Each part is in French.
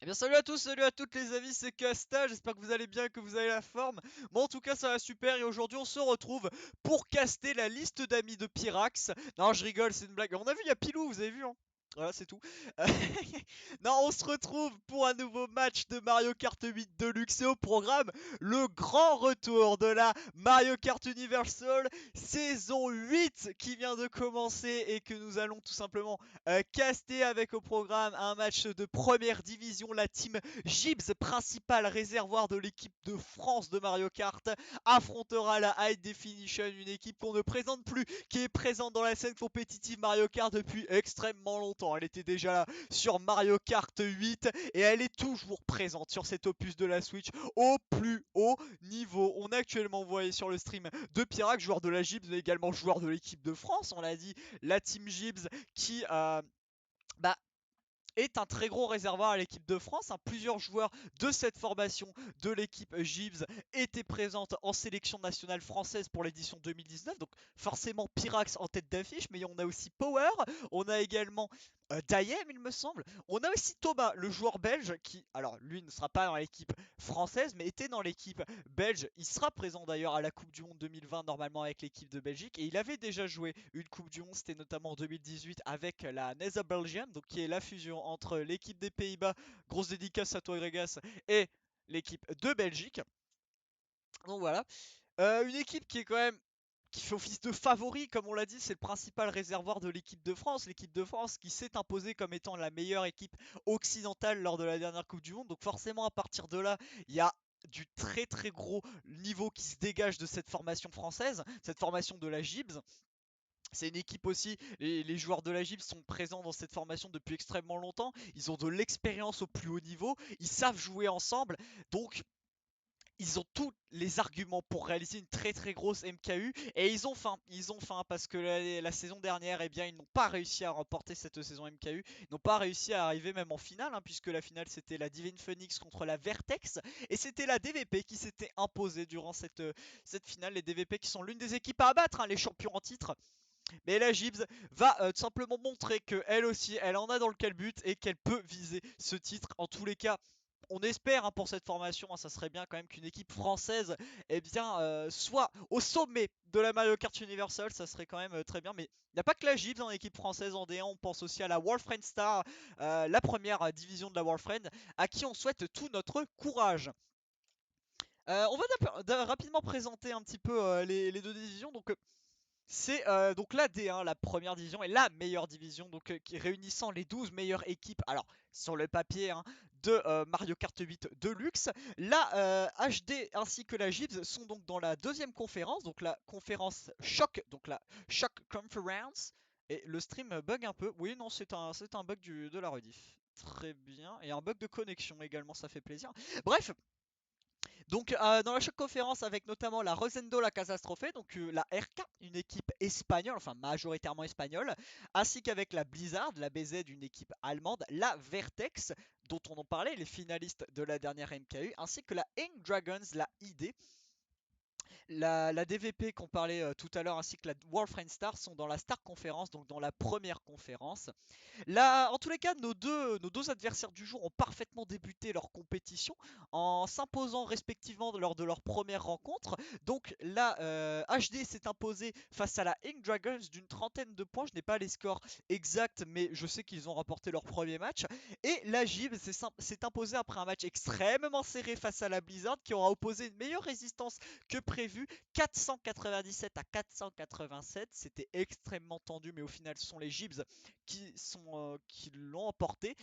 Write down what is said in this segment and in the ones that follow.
Eh bien salut à tous, salut à toutes les amis, c'est Casta, j'espère que vous allez bien, que vous avez la forme. Moi en tout cas ça va super et aujourd'hui on se retrouve pour caster la liste d'amis de Pyrax. Non je rigole, c'est une blague. On a vu, il y a Pilou, vous avez vu hein. Voilà c'est tout. Euh, non on se retrouve pour un nouveau match de Mario Kart 8 Deluxe et au programme le grand retour de la Mario Kart Universal saison 8 qui vient de commencer et que nous allons tout simplement casté avec au programme un match de première division. La team Gibbs, principal réservoir de l'équipe de France de Mario Kart, affrontera la High Definition, une équipe qu'on ne présente plus, qui est présente dans la scène compétitive Mario Kart depuis extrêmement longtemps. Elle était déjà là sur Mario Kart 8 et elle est toujours présente sur cet opus de la Switch au plus haut niveau. On a actuellement, vous voyez sur le stream, de Pirac, joueur de la Gibbs, mais également joueur de l'équipe de France, on l'a dit, la team Gibbs qui bah, est un très gros réservoir à l'équipe de France, hein. Plusieurs joueurs de cette formation de l'équipe Gibbs étaient présents en sélection nationale française pour l'édition 2019. Donc forcément Pyrax en tête d'affiche, mais on a aussi Power, on a également Dayem il me semble. On a aussi Thomas, le joueur belge, qui, alors lui ne sera pas dans l'équipe française, mais était dans l'équipe belge. Il sera présent d'ailleurs à la Coupe du Monde 2020 normalement avec l'équipe de Belgique. Et il avait déjà joué une Coupe du Monde, c'était notamment en 2018 avec la Nether Belgium, donc qui est la fusion entre l'équipe des Pays-Bas, grosse dédicace à toi Gregas, et l'équipe de Belgique. Donc voilà. Une équipe qui est quand même qui fait office de favori, comme on l'a dit, c'est le principal réservoir de l'équipe de France. L'équipe de France qui s'est imposée comme étant la meilleure équipe occidentale lors de la dernière Coupe du Monde. Donc forcément, à partir de là, il y a du très très gros niveau qui se dégage de cette formation française, cette formation de la Gibbs. C'est une équipe aussi, les joueurs de la Gibbs sont présents dans cette formation depuis extrêmement longtemps, ils ont de l'expérience au plus haut niveau, ils savent jouer ensemble, donc ils ont tous les arguments pour réaliser une très très grosse MKU et ils ont faim parce que la saison dernière, eh bien, ils n'ont pas réussi à remporter cette saison MKU, ils n'ont pas réussi à arriver même en finale, hein, puisque la finale c'était la Divine Phoenix contre la Vertex et c'était la DVP qui s'était imposée durant cette finale, les DVP qui sont l'une des équipes à abattre, hein, les champions en titre. Mais la Gibbs va tout simplement montrer qu'elle aussi, elle en a dans le calbut et qu'elle peut viser ce titre. En tous les cas, on espère hein, pour cette formation, hein, ça serait bien quand même qu'une équipe française eh bien, soit au sommet de la Mario Kart Universal, ça serait quand même très bien. Mais il n'y a pas que la Gibbs en équipe française en D1, on pense aussi à la Warframe Star, la première division de la Warframe, à qui on souhaite tout notre courage. On va rapidement présenter un petit peu les deux divisions. Donc c'est donc la D1, la première division, et la meilleure division, donc qui réunissant les 12 meilleures équipes, alors sur le papier, hein, de Mario Kart 8 Deluxe. La HD ainsi que la Gibbs sont donc dans la deuxième conférence, donc la conférence Shock, donc la Shock Conference. Et le stream bug un peu. Oui, non, c'est un bug de la rediff. Très bien. Et un bug de connexion également, ça fait plaisir. Bref, donc dans la choc conférence avec notamment la Rosendo la Catastrophe, donc la RK, une équipe espagnole, enfin majoritairement espagnole, ainsi qu'avec la Blizzard, la BZ, une équipe allemande, la Vertex, dont on en parlait, les finalistes de la dernière MKU, ainsi que la Ink Dragons, la ID, la DVP qu'on parlait tout à l'heure, ainsi que la Warframe Star sont dans la Star Conference, donc dans la première conférence. Là, en tous les cas, nos deux adversaires du jour ont parfaitement débuté leur compétition en s'imposant respectivement lors de leur première rencontre. Donc la HD s'est imposée face à la Ink Dragons d'une trentaine de points. Je n'ai pas les scores exacts, mais je sais qu'ils ont remporté leur premier match. Et la Gibbs s'est imposée après un match extrêmement serré face à la Blizzard qui aura opposé une meilleure résistance que prévu. 497 à 487, c'était extrêmement tendu, mais au final, ce sont les Gibbs qui l'ont emporté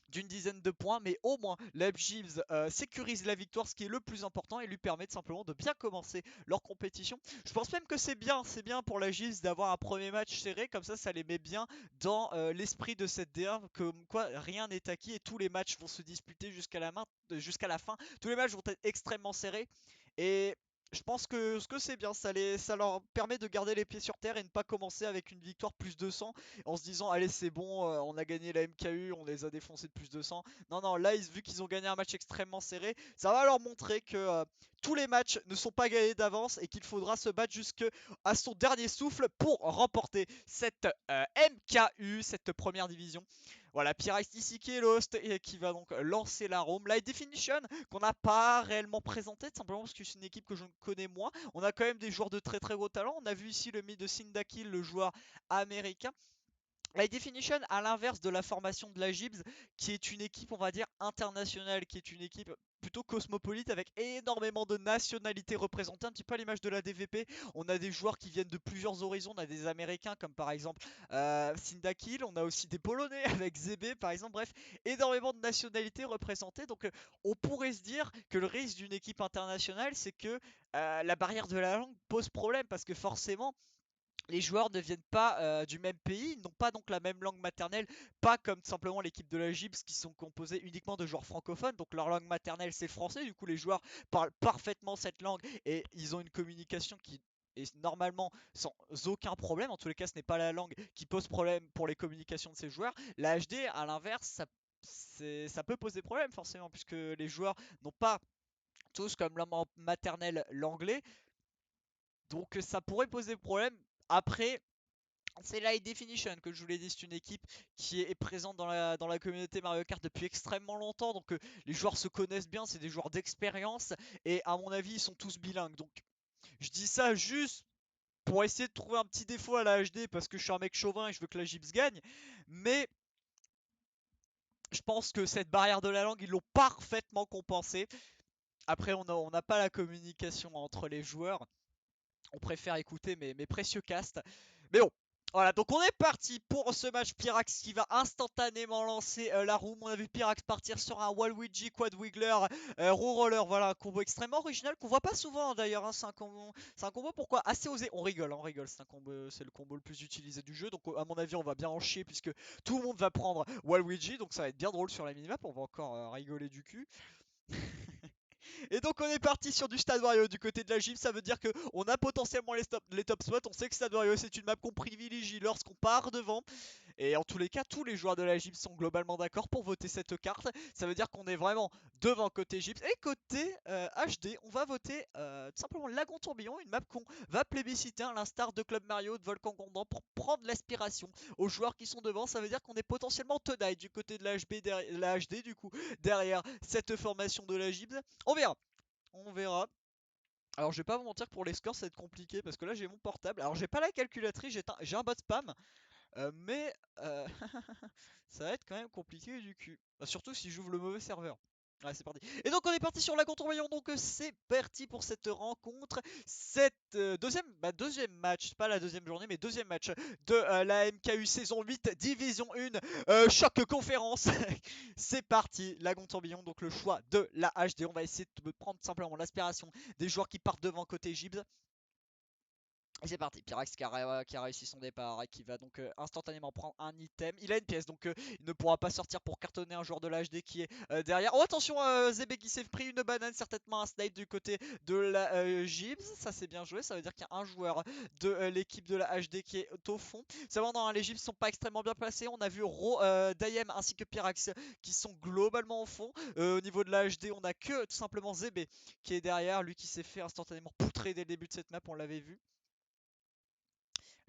d'une dizaine de points, mais au moins la Gibbs sécurise la victoire, ce qui est le plus important, et lui permet simplement de bien commencer leur compétition. Je pense même que c'est bien pour la Gibbs d'avoir un premier match serré, comme ça les met bien dans l'esprit de cette D1, comme quoi rien n'est acquis et tous les matchs vont se disputer jusqu'à la fin. Tous les matchs vont être extrêmement serrés et je pense que ce que c'est bien, ça leur permet de garder les pieds sur terre et ne pas commencer avec une victoire plus 200 en se disant allez c'est bon, on a gagné la MKU, on les a défoncés de plus de 100. Non non, là vu qu'ils ont gagné un match extrêmement serré, ça va leur montrer que tous les matchs ne sont pas gagnés d'avance et qu'il faudra se battre jusqu'à son dernier souffle pour remporter cette MKU, cette première division. Voilà, Pyrax ici qui est Lost et qui va donc lancer la roam. Light Definition qu'on n'a pas réellement présenté, tout simplement parce que c'est une équipe que je connais moins. On a quand même des joueurs de très très gros talent. On a vu ici le mid de Syndakil, le joueur américain. High Definition, à l'inverse de la formation de la Gibbs, qui est une équipe, on va dire, internationale, qui est une équipe plutôt cosmopolite avec énormément de nationalités représentées, un petit peu à l'image de la DVP. On a des joueurs qui viennent de plusieurs horizons, on a des Américains comme par exemple Syndakil, on a aussi des Polonais avec ZB par exemple, bref, énormément de nationalités représentées. Donc on pourrait se dire que le risque d'une équipe internationale, c'est que la barrière de la langue pose problème, parce que forcément les joueurs ne viennent pas du même pays, n'ont pas donc la même langue maternelle, pas comme simplement l'équipe de la GIPS qui sont composés uniquement de joueurs francophones, donc leur langue maternelle c'est le français, du coup les joueurs parlent parfaitement cette langue et ils ont une communication qui est normalement sans aucun problème. En tous les cas, ce n'est pas la langue qui pose problème pour les communications de ces joueurs. La HD, à l'inverse, ça peut poser problème forcément, puisque les joueurs n'ont pas tous comme langue maternelle l'anglais, donc ça pourrait poser problème. Après, c'est la High Definition, que je vous l'ai dit, c'est une équipe qui est présente dans la communauté Mario Kart depuis extrêmement longtemps. Donc les joueurs se connaissent bien, c'est des joueurs d'expérience. Et à mon avis, ils sont tous bilingues. Donc je dis ça juste pour essayer de trouver un petit défaut à la HD, parce que je suis un mec chauvin et je veux que la Gibbs gagne. Mais je pense que cette barrière de la langue, ils l'ont parfaitement compensé. Après, on n'a pas la communication entre les joueurs. On préfère écouter mes précieux castes. Mais bon, voilà, donc on est parti pour ce match. Pyrax qui va instantanément lancer la room. On a vu Pyrax partir sur un Waluigi, Quad Wiggler, Row Roller. Voilà, un combo extrêmement original qu'on voit pas souvent d'ailleurs. Hein. C'est un combo pourquoi assez osé. On rigole, hein, on rigole. C'est le combo le plus utilisé du jeu. Donc à mon avis, on va bien en chier puisque tout le monde va prendre Waluigi. Donc ça va être bien drôle sur la minimap. On va encore rigoler du cul. Et donc on est parti sur du Stade Wario du côté de la gym, ça veut dire que on a potentiellement les top spots, on sait que Stade Wario c'est une map qu'on privilégie lorsqu'on part devant. Et en tous les cas, tous les joueurs de la Gyps sont globalement d'accord pour voter cette carte. Ça veut dire qu'on est vraiment devant côté Gyps. Et côté HD, on va voter tout simplement Lagon Tourbillon, une map qu'on va plébisciter à l'instar de Club Mario, de Volcan Gondan, pour prendre l'aspiration aux joueurs qui sont devant. Ça veut dire qu'on est potentiellement tenaille du côté de la HD du coup, derrière cette formation de la Gyps. On verra. On verra. Alors je vais pas vous mentir que pour les scores ça va être compliqué parce que là j'ai mon portable. Alors j'ai pas la calculatrice, j'ai un bot spam. Mais ça va être quand même compliqué du cul. Bah, surtout si j'ouvre le mauvais serveur. Ouais, c'est parti. Et donc on est parti sur la contrevoyant. Donc c'est parti pour cette rencontre. Cette deuxième match, pas la deuxième journée, mais deuxième match de la MKU saison 8, division 1, choc conférence. C'est parti, la tourbillon, donc le choix de la HD. On va essayer de prendre simplement l'aspiration des joueurs qui partent devant côté Gibbs. Et c'est parti, Pyrax qui a réussi son départ et qui va donc instantanément prendre un item. Il a une pièce, donc il ne pourra pas sortir pour cartonner un joueur de l'HD qui est derrière. Oh attention, Zebe qui s'est pris une banane, certainement un snipe du côté de la Gibbs. Ça c'est bien joué, ça veut dire qu'il y a un joueur de l'équipe de la HD qui est au fond. C'est vrai, non, les Gibbs sont pas extrêmement bien placés. On a vu Dayem ainsi que Pyrax qui sont globalement au fond. Au niveau de la HD, on a que tout simplement Zebe qui est derrière, lui qui s'est fait instantanément poutrer dès le début de cette map, on l'avait vu.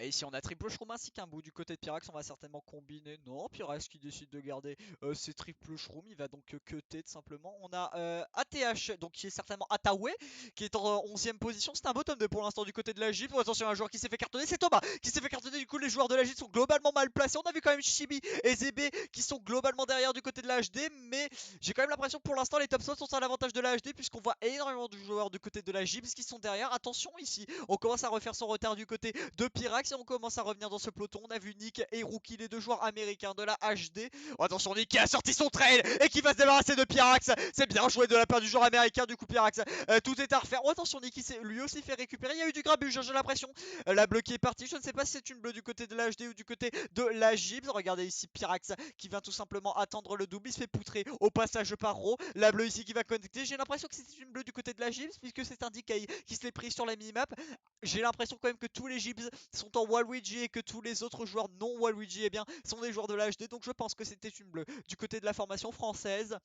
Et ici on a triple shroom ainsi qu'un bout du côté de Pyrax, on va certainement combiner. Non, Pyrax qui décide de garder ses triple shroom, il va donc cutter tout simplement. On a ATH, donc qui est certainement Atawe, qui est en 11ème position. C'est un bottom 2 pour l'instant du côté de la Gyp. Oh, attention, un joueur qui s'est fait cartonner, c'est Thomas qui s'est fait cartonner. Du coup, les joueurs de la Gyp sont globalement mal placés. On a vu quand même Chibi et ZB qui sont globalement derrière du côté de la HD, mais j'ai quand même l'impression que pour l'instant les top spots sont à l'avantage de la HD, puisqu'on voit énormément de joueurs du côté de la Gyps qui sont derrière. Attention ici, on commence à refaire son retard du côté de Pyrax et on commence à revenir dans ce peloton. On a vu Nick et Rookie, les deux joueurs américains de la HD. Oh, attention, Nick qui a sorti son trail et qui va se débarrasser de Pyrax. C'est bien joué de la part du joueur américain, du coup Pyrax. Tout est à refaire. Oh, attention, Nick qui s'est lui aussi fait récupérer. Il y a eu du grabuge, j'ai l'impression. La bleue qui est partie. Je ne sais pas si c'est une bleue du côté de la HD ou du côté de la Gibbs. Regardez ici Pyrax qui vient tout simplement attendre le double. Il se fait poutrer au passage par Ro. La bleue ici qui va connecter. J'ai l'impression que c'était une bleue du côté de la Gibbs, puisque c'est un DK qui se l'est pris sur la minimap. J'ai l'impression quand même que tous les Gibbs sont en Waluigi et que tous les autres joueurs non Waluigi sont des joueurs de la HD. Donc je pense que c'était une bleue du côté de la formation française.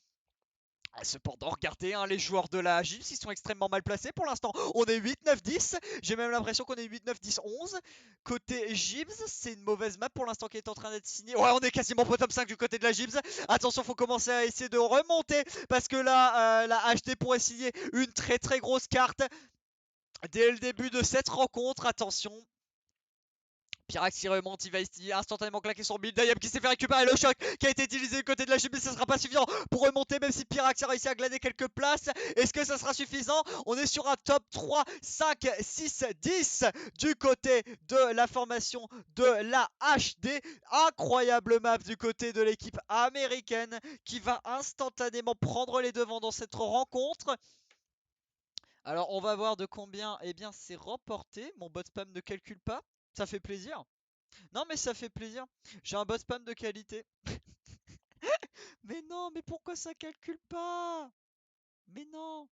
Cependant, regardez, hein, les joueurs de la Gilles, ils sont extrêmement mal placés pour l'instant. On est 8, 9, 10. J'ai même l'impression qu'on est 8, 9, 10, 11. Côté Gibbs, c'est une mauvaise map pour l'instant qui est en train d'être signée. Ouais, on est quasiment au top 5 du côté de la Gibbs. Attention, faut commencer à essayer de remonter parce que là, la HD pourrait signer une très très grosse carte dès le début de cette rencontre. Attention. Pyrax qui remonte, il va instantanément claquer son build. Dayam qui s'est fait récupérer le choc qui a été utilisé du côté de la Gilles, mais ça sera pas suffisant pour remonter, même si Pyrax a réussi à glaner quelques places. Est-ce que ça sera suffisant? On est sur un top 3, 5, 6, 10 du côté de la formation de la HD. Incroyable map du côté de l'équipe américaine qui va instantanément prendre les devants dans cette rencontre. Alors on va voir de combien c'est remporté. Mon bot spam ne calcule pas. Ça fait plaisir. Non mais ça fait plaisir. J'ai un bot spam de qualité. Mais non, mais pourquoi ça calcule pas? Mais non.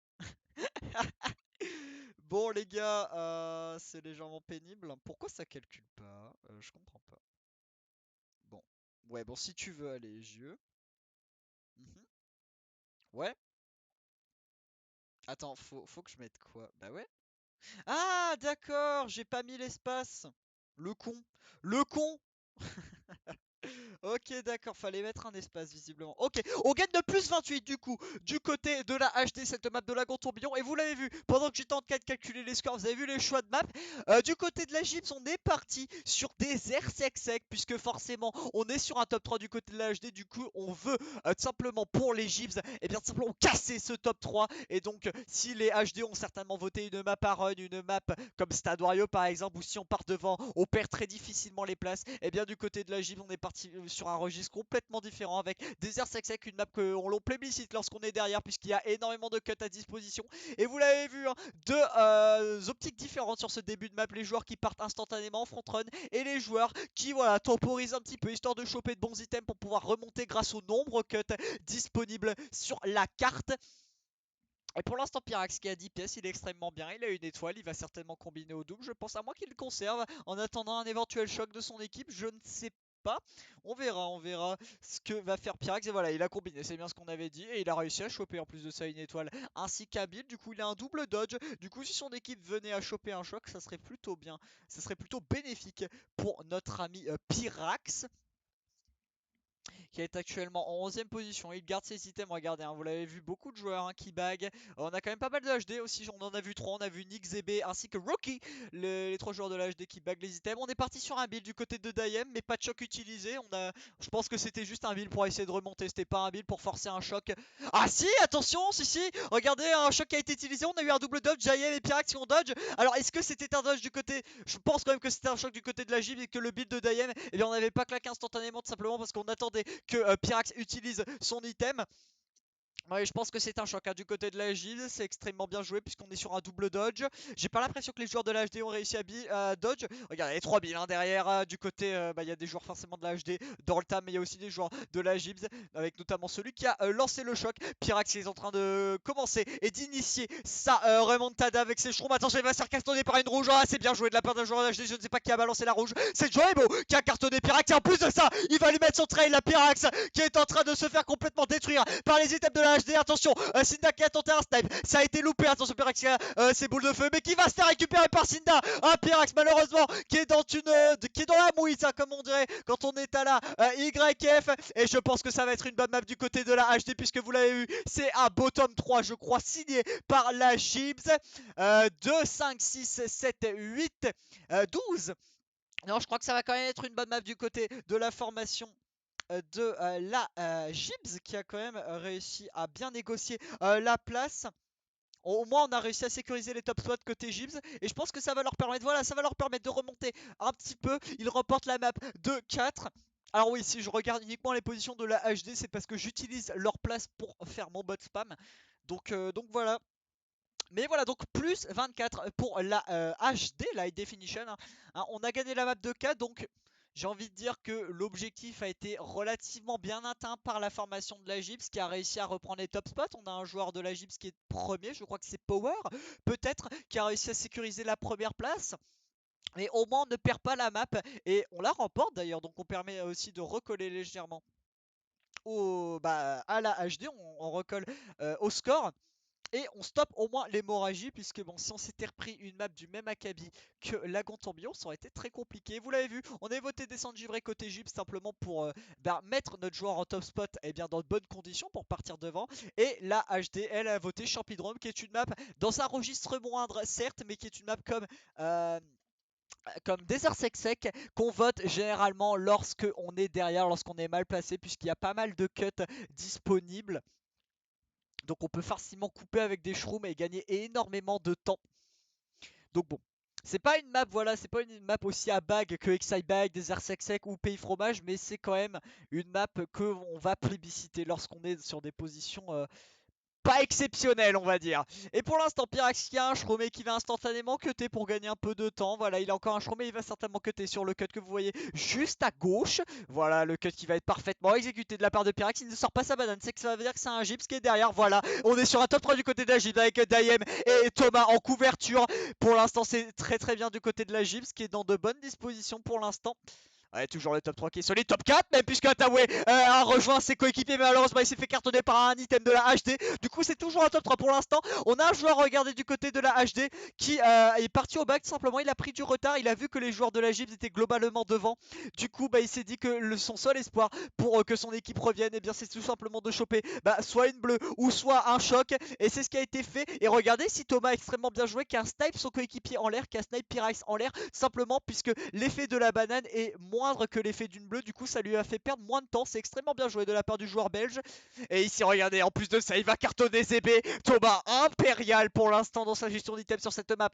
Bon les gars, c'est légèrement pénible. Pourquoi ça calcule pas? Je comprends pas. Bon. Ouais, bon, si tu veux aller, yeux. Mhm. Ouais. Attends, faut que je mette quoi? Bah ouais. Ah, d'accord, j'ai pas mis l'espace. Le con. Le con. Ok, d'accord, fallait mettre un espace visiblement. Ok, on gagne de plus 28 du coup, du côté de la HD, cette map de Lagon Tourbillon. Et vous l'avez vu, pendant que j'étais en train de calculer les scores, vous avez vu les choix de map. Du côté de la Gyps, on est parti sur des airs sec, puisque forcément, on est sur un top 3 du côté de la HD. Du coup, on veut tout simplement pour les Gyps, et bien tout simplement casser ce top 3. Et donc, si les HD ont certainement voté une map à run, une map comme Stade Wario par exemple, ou si on part devant, on perd très difficilement les places. Et bien du côté de la Gyps, on est parti sur un registre complètement différent avec des airs sec, une map qu'on l'on plébiscite lorsqu'on est derrière puisqu'il y a énormément de cuts à disposition. Et vous l'avez vu, hein, deux optiques différentes sur ce début de map, les joueurs qui partent instantanément en front run et les joueurs qui voilà temporisent un petit peu histoire de choper de bons items pour pouvoir remonter grâce au nombre cuts disponibles sur la carte. Et pour l'instant, Pyrax qui a 10 pièces, il est extrêmement bien. Il a une étoile, il va certainement combiner au double. Je pense à moi qu'il le conserve en attendant un éventuel choc de son équipe. Je ne sais pas. On verra ce que va faire Pyrax. Et voilà, il a combiné, c'est bien ce qu'on avait dit. Et il a réussi à choper en plus de ça une étoile ainsi qu'un build. Du coup, il a un double dodge. Du coup, si son équipe venait à choper un choc, ça serait plutôt bien. Ça serait plutôt bénéfique pour notre ami Pyrax, qui est actuellement en 11ème position. Il garde ses items, regardez, hein, vous l'avez vu, beaucoup de joueurs qui baguent. On a quand même pas mal de HD aussi, on en a vu 3, on a vu Nick, ZB ainsi que Rookie, les 3 joueurs de la HD qui baguent les items. On est parti sur un build du côté de Dayem, mais pas de choc utilisé. Je pense que c'était juste un build pour essayer de remonter, c'était pas un build pour forcer un choc. Ah si, attention, si, regardez, un choc qui a été utilisé, on a eu un double dodge, Dayem et Pyrax qui ont dodge. Alors est-ce que c'était un dodge du côté, je pense quand même que c'était un choc du côté de la Gym et que le build de Dayem, eh bien on n'avait pas claqué instantanément tout simplement parce qu'on attendait que Pyrax utilise son item. Ouais, je pense que c'est un choc hein, du côté de la Gilles, c'est extrêmement bien joué puisqu'on est sur un double dodge. J'ai pas l'impression que les joueurs de la HD ont réussi à dodge. Regardez, les 3 billes hein, derrière, du côté, il y a des joueurs forcément de la HD dans le tam, mais il y a aussi des joueurs de la Gibs, avec notamment celui qui a lancé le choc. Pyrax est en train de commencer et d'initier sa remontada avec ses schtroumpfs. Attention, il va se faire cartonner par une rouge. Ah, c'est bien joué de la part d'un joueur de la HD, je ne sais pas qui a balancé la rouge. C'est Joebo qui a cartonné Pyrax et en plus de ça, il va lui mettre son trail, la Pyrax qui est en train de se faire complètement détruire par les items de la HD. Attention, Sinda qui a tenté un snipe, ça a été loupé. Attention, Pyrax qui a ses boules de feu, mais qui va se faire récupérer par Sinda. Un Pyrax malheureusement qui est dans qui est dans la mouille, ça, comme on dirait quand on est à la YF. Et je pense que ça va être une bonne map du côté de la HD puisque vous l'avez vu, c'est un bottom 3, je crois, signé par la Gibbs. 2, 5, 6, 7, 8, 12. Non, je crois que ça va quand même être une bonne map du côté de la formation de la Gibbs qui a quand même réussi à bien négocier la place. Au moins on a réussi à sécuriser les top spots côté Gibbs et je pense que ça va leur permettre, voilà, ça va leur permettre de remonter un petit peu. Ils remportent la map de 4. Alors oui, si je regarde uniquement les positions de la HD, c'est parce que j'utilise leur place pour faire mon bot spam. Donc voilà. Mais voilà, donc plus 24 pour la HD, la High Definition. Hein. On a gagné la map de 4, donc j'ai envie de dire que l'objectif a été relativement bien atteint par la formation de la Gibbs qui a réussi à reprendre les top spots. On a un joueur de la Gibbs qui est premier, je crois que c'est Power, peut-être, qui a réussi à sécuriser la première place. Mais au moins on ne perd pas la map et on la remporte d'ailleurs, donc on permet aussi de recoller légèrement à la HD, on recolle au score. Et on stoppe au moins l'hémorragie, puisque bon, si on s'était repris une map du même acabit que Lagon Tourbillon, ça aurait été très compliqué. Vous l'avez vu, on avait voté descendre givré côté Gyps simplement pour mettre notre joueur en top spot dans de bonnes conditions pour partir devant. Et la HD, elle a voté Champidrome, qui est une map dans un registre moindre, certes, mais qui est une map comme Desert Sec Sec qu'on vote généralement lorsque on est derrière, lorsqu'on est mal placé, puisqu'il y a pas mal de cuts disponibles. Donc on peut facilement couper avec des shrooms et gagner énormément de temps. Donc bon, c'est pas une map, voilà, c'est pas une map aussi à bag que Excite-Bag, Desert Sec Sec ou Pays Fromage, mais c'est quand même une map que on va plébisciter lorsqu'on est sur des positions pas exceptionnel, on va dire. Et pour l'instant, Pyrax qui a un Shromé qui va instantanément cutter pour gagner un peu de temps. Voilà, il a encore un Shromé, il va certainement cutter sur le cut que vous voyez juste à gauche. Voilà, le cut qui va être parfaitement exécuté de la part de Pyrax. Il ne sort pas sa banane, c'est que ça veut dire que c'est un Gyps qui est derrière. Voilà, on est sur un top 3 du côté de la Gyps avec Dayem et Thomas en couverture. Pour l'instant, c'est très très bien du côté de la Gyps qui est dans de bonnes dispositions pour l'instant. Ouais, toujours le top 3 qui est solide, top 4 même, puisque Attaway a rejoint ses coéquipiers, mais malheureusement il s'est fait cartonner par un item de la HD. Du coup c'est toujours un top 3 pour l'instant. On a un joueur regardez du côté de la HD qui est parti au back, tout simplement il a pris du retard, il a vu que les joueurs de la Gyps étaient globalement devant. Du coup il s'est dit que son seul espoir pour que son équipe revienne, et bien c'est tout simplement de choper soit une bleue ou soit un choc. Et c'est ce qui a été fait. Et regardez si Thomas a extrêmement bien joué, qui a snipe son coéquipier en l'air, qui a snipe Pyrax en l'air, simplement puisque l'effet de la banane est moindre que l'effet d'une bleue. Du coup ça lui a fait perdre moins de temps. C'est extrêmement bien joué de la part du joueur belge. Et ici regardez, en plus de ça il va cartonner ZB. Thomas impérial pour l'instant dans sa gestion d'items sur cette map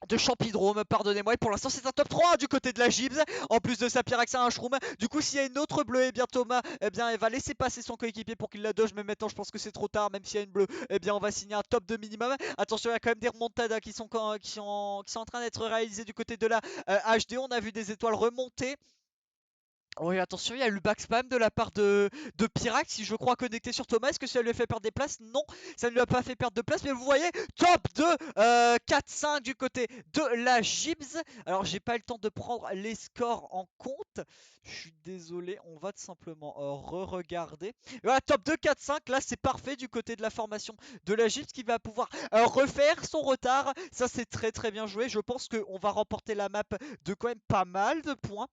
de Champidrome, pardonnez-moi. Et pour l'instant, c'est un top 3 du côté de la Gibbs. En plus de ça, Pyrax a un Shroom. Du coup, s'il y a une autre bleue, et bien Thomas, elle va laisser passer son coéquipier pour qu'il la dodge. Mais maintenant, je pense que c'est trop tard. Même s'il y a une bleue, on va signer un top 2 minimum. Attention, il y a quand même des remontadas qui sont en train d'être réalisées du côté de la HD. On a vu des étoiles remonter. Oui, attention, il y a eu le backspam de la part de Pyrax, si je crois connecté sur Thomas. Est-ce que ça lui a fait perdre des places? Non, ça ne lui a pas fait perdre de place. Mais vous voyez, top 2, 4-5 du côté de la Gibbs. Alors, j'ai pas eu le temps de prendre les scores en compte. Je suis désolé, on va tout simplement re-regarder. Voilà, top 2, 4-5. Là, c'est parfait du côté de la formation de la Gibbs qui va pouvoir refaire son retard. Ça, c'est très très bien joué. Je pense qu'on va remporter la map de quand même pas mal de points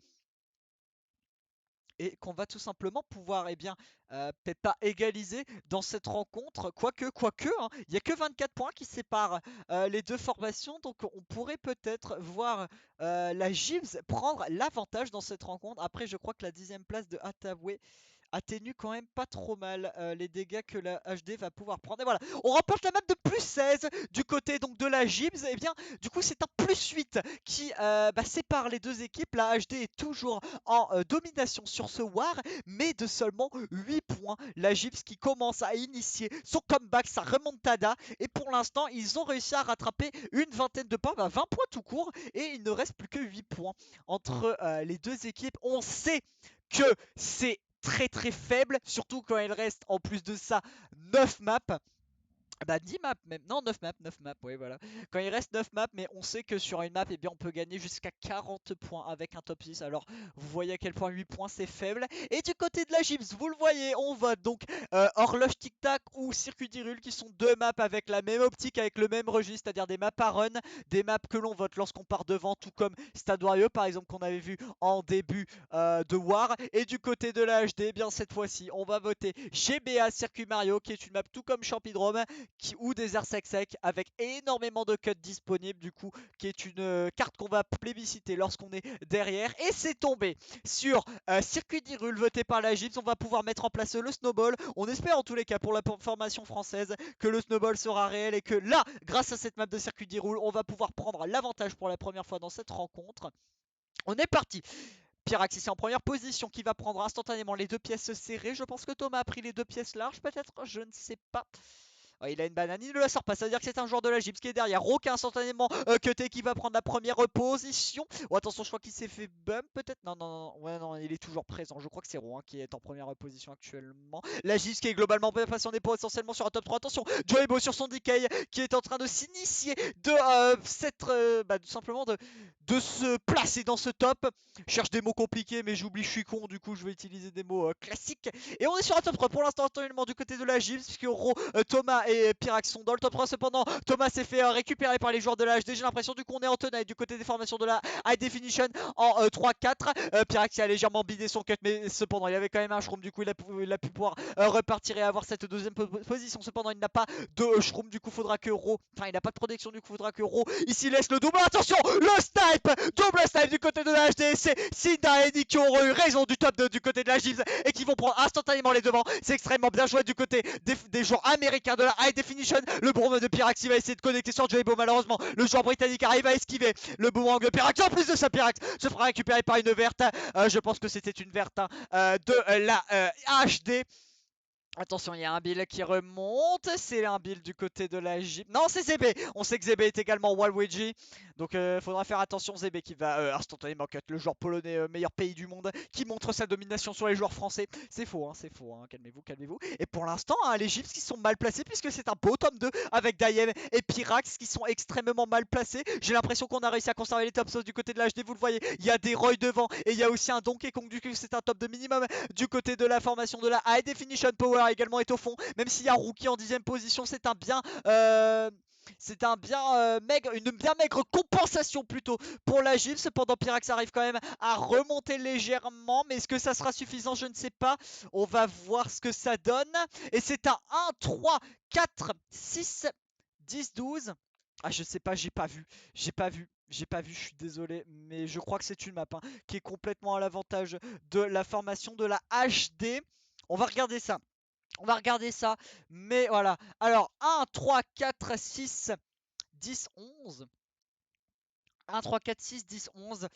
et qu'on va tout simplement pouvoir, peut-être pas égaliser dans cette rencontre, quoique, hein, il n'y a que 24 points qui séparent les deux formations, donc on pourrait peut-être voir la Gibbs prendre l'avantage dans cette rencontre. Après, je crois que la 10e place de Hathaway atténue quand même pas trop mal les dégâts que la HD va pouvoir prendre. Et voilà, on remporte la map de plus 16 du côté donc de la Gibbs. Et bien, du coup, c'est un plus 8 qui sépare les deux équipes. La HD est toujours en domination sur ce war, mais de seulement 8 points. La Gibbs qui commence à initier son comeback, sa remontada. Et pour l'instant, ils ont réussi à rattraper une vingtaine de points, 20 points tout court. Et il ne reste plus que 8 points entre les deux équipes. On sait que c'est très très faible, surtout quand il reste en plus de ça 9 maps. Bah 10 maps même, non 9 maps, oui voilà. Quand il reste 9 maps, mais on sait que sur une map, on peut gagner jusqu'à 40 points avec un top 6. Alors vous voyez à quel point 8 points c'est faible. Et du côté de la Gibbs, vous le voyez, on vote donc Horloge Tic Tac ou Circuit d'Hyrule qui sont deux maps avec la même optique, avec le même registre, c'est-à-dire des maps à run, des maps que l'on vote lorsqu'on part devant, tout comme Stade Warrior par exemple qu'on avait vu en début de War. Et du côté de la HD, bien cette fois-ci, on va voter GBA Circuit Mario qui est une map tout comme Champidrome ou Desert Sec Sec avec énormément de cuts disponibles du coup qui est une carte qu'on va plébisciter lorsqu'on est derrière. Et c'est tombé sur Circuit d'Hyrule voté par la Gyps. On va pouvoir mettre en place le snowball. On espère en tous les cas pour la formation française que le snowball sera réel et que là, grâce à cette map de Circuit d'Hyrule, on va pouvoir prendre l'avantage pour la première fois dans cette rencontre. On est parti. Pyrax ici en première position qui va prendre instantanément les deux pièces serrées. Je pense que Thomas a pris les deux pièces larges peut-être, je ne sais pas. Ouais, il a une banane, il ne la sort pas, ça veut dire que c'est un joueur de la Gyps qui est derrière. Ro qui est instantanément cuté, qui va prendre la première position. Oh, attention, je crois qu'il s'est fait bump peut-être. Non, non, non, ouais, non, il est toujours présent. Je crois que c'est Ro qui est en première position actuellement. La Gyps qui est globalement bien passionnée pour essentiellement sur un top 3. Attention, Joebo sur son DK qui est en train de s'initier de tout simplement de se placer dans ce top. Je cherche des mots compliqués, mais j'oublie, je suis con, du coup je vais utiliser des mots classiques. Et on est sur un top 3 pour l'instant, actuellement du côté de la Gyps, puisque Ro, Thomas et Pyrax sont dans le top 3. Cependant, Thomas s'est fait récupérer par les joueurs de la HD. J'ai l'impression du coup on est en tenaille du côté des formations de la High Definition en 3-4. Pyrax a légèrement bidé son cut, mais cependant il avait quand même un shroom, du coup il a pu pouvoir repartir et avoir cette deuxième position. Cependant il n'a pas de shroom, du coup faudra que Ro, enfin il n'a pas de protection, du coup faudra que Ro ici laisse le double. Attention, le snipe, double snipe du côté de la HD. C'est Sinda et Nick qui auront eu raison du top 2 du côté de la Gyps et qui vont prendre instantanément les devants. C'est extrêmement bien joué du côté des joueurs américains de la High Definition. Le boomerang de Pyrax il va essayer de connecter sur Joebo. Malheureusement, le joueur britannique arrive à esquiver le boomerang de Pyrax. En plus de ça, Pyrax se fera récupérer par une verte. Je pense que c'était une verte de la HD. Attention, il y a un Bill qui remonte. C'est un Bill du côté de la Gyps. Non, c'est Zébé. On sait que Zébé est également Waluigi. Donc faudra faire attention. Zébé qui va instantanément cut le joueur polonais, meilleur pays du monde, qui montre sa domination sur les joueurs français. C'est faux, c'est faux. Calmez-vous, calmez-vous. Et pour l'instant, les Gyps qui sont mal placés, puisque c'est un beau top 2 avec Daiem et Pyrax qui sont extrêmement mal placés. J'ai l'impression qu'on a réussi à conserver les top sauts du côté de l'HD. Vous le voyez, il y a des Roy devant et il y a aussi un Donkey Kong. Du coup, c'est un top de minimum du côté de la formation de la High Definition. Power également est au fond, même s'il y a Rookie en 10ème position. C'est un bien une bien maigre compensation plutôt pour la Gyps. Cependant, Pyrax arrive quand même à remonter légèrement, mais est-ce que ça sera suffisant? Je ne sais pas. On va voir ce que ça donne. Et c'est un 1, 3, 4, 6, 10, 12. Ah, je sais pas, j'ai pas vu. J'ai pas vu. J'ai pas vu, je suis désolé, mais je crois que c'est une map qui est complètement à l'avantage de la formation de la HD. On va regarder ça. On va regarder ça. Mais voilà. Alors, 1, 3, 4, 6, 10, 11. 1, 3, 4, 6, 10, 11.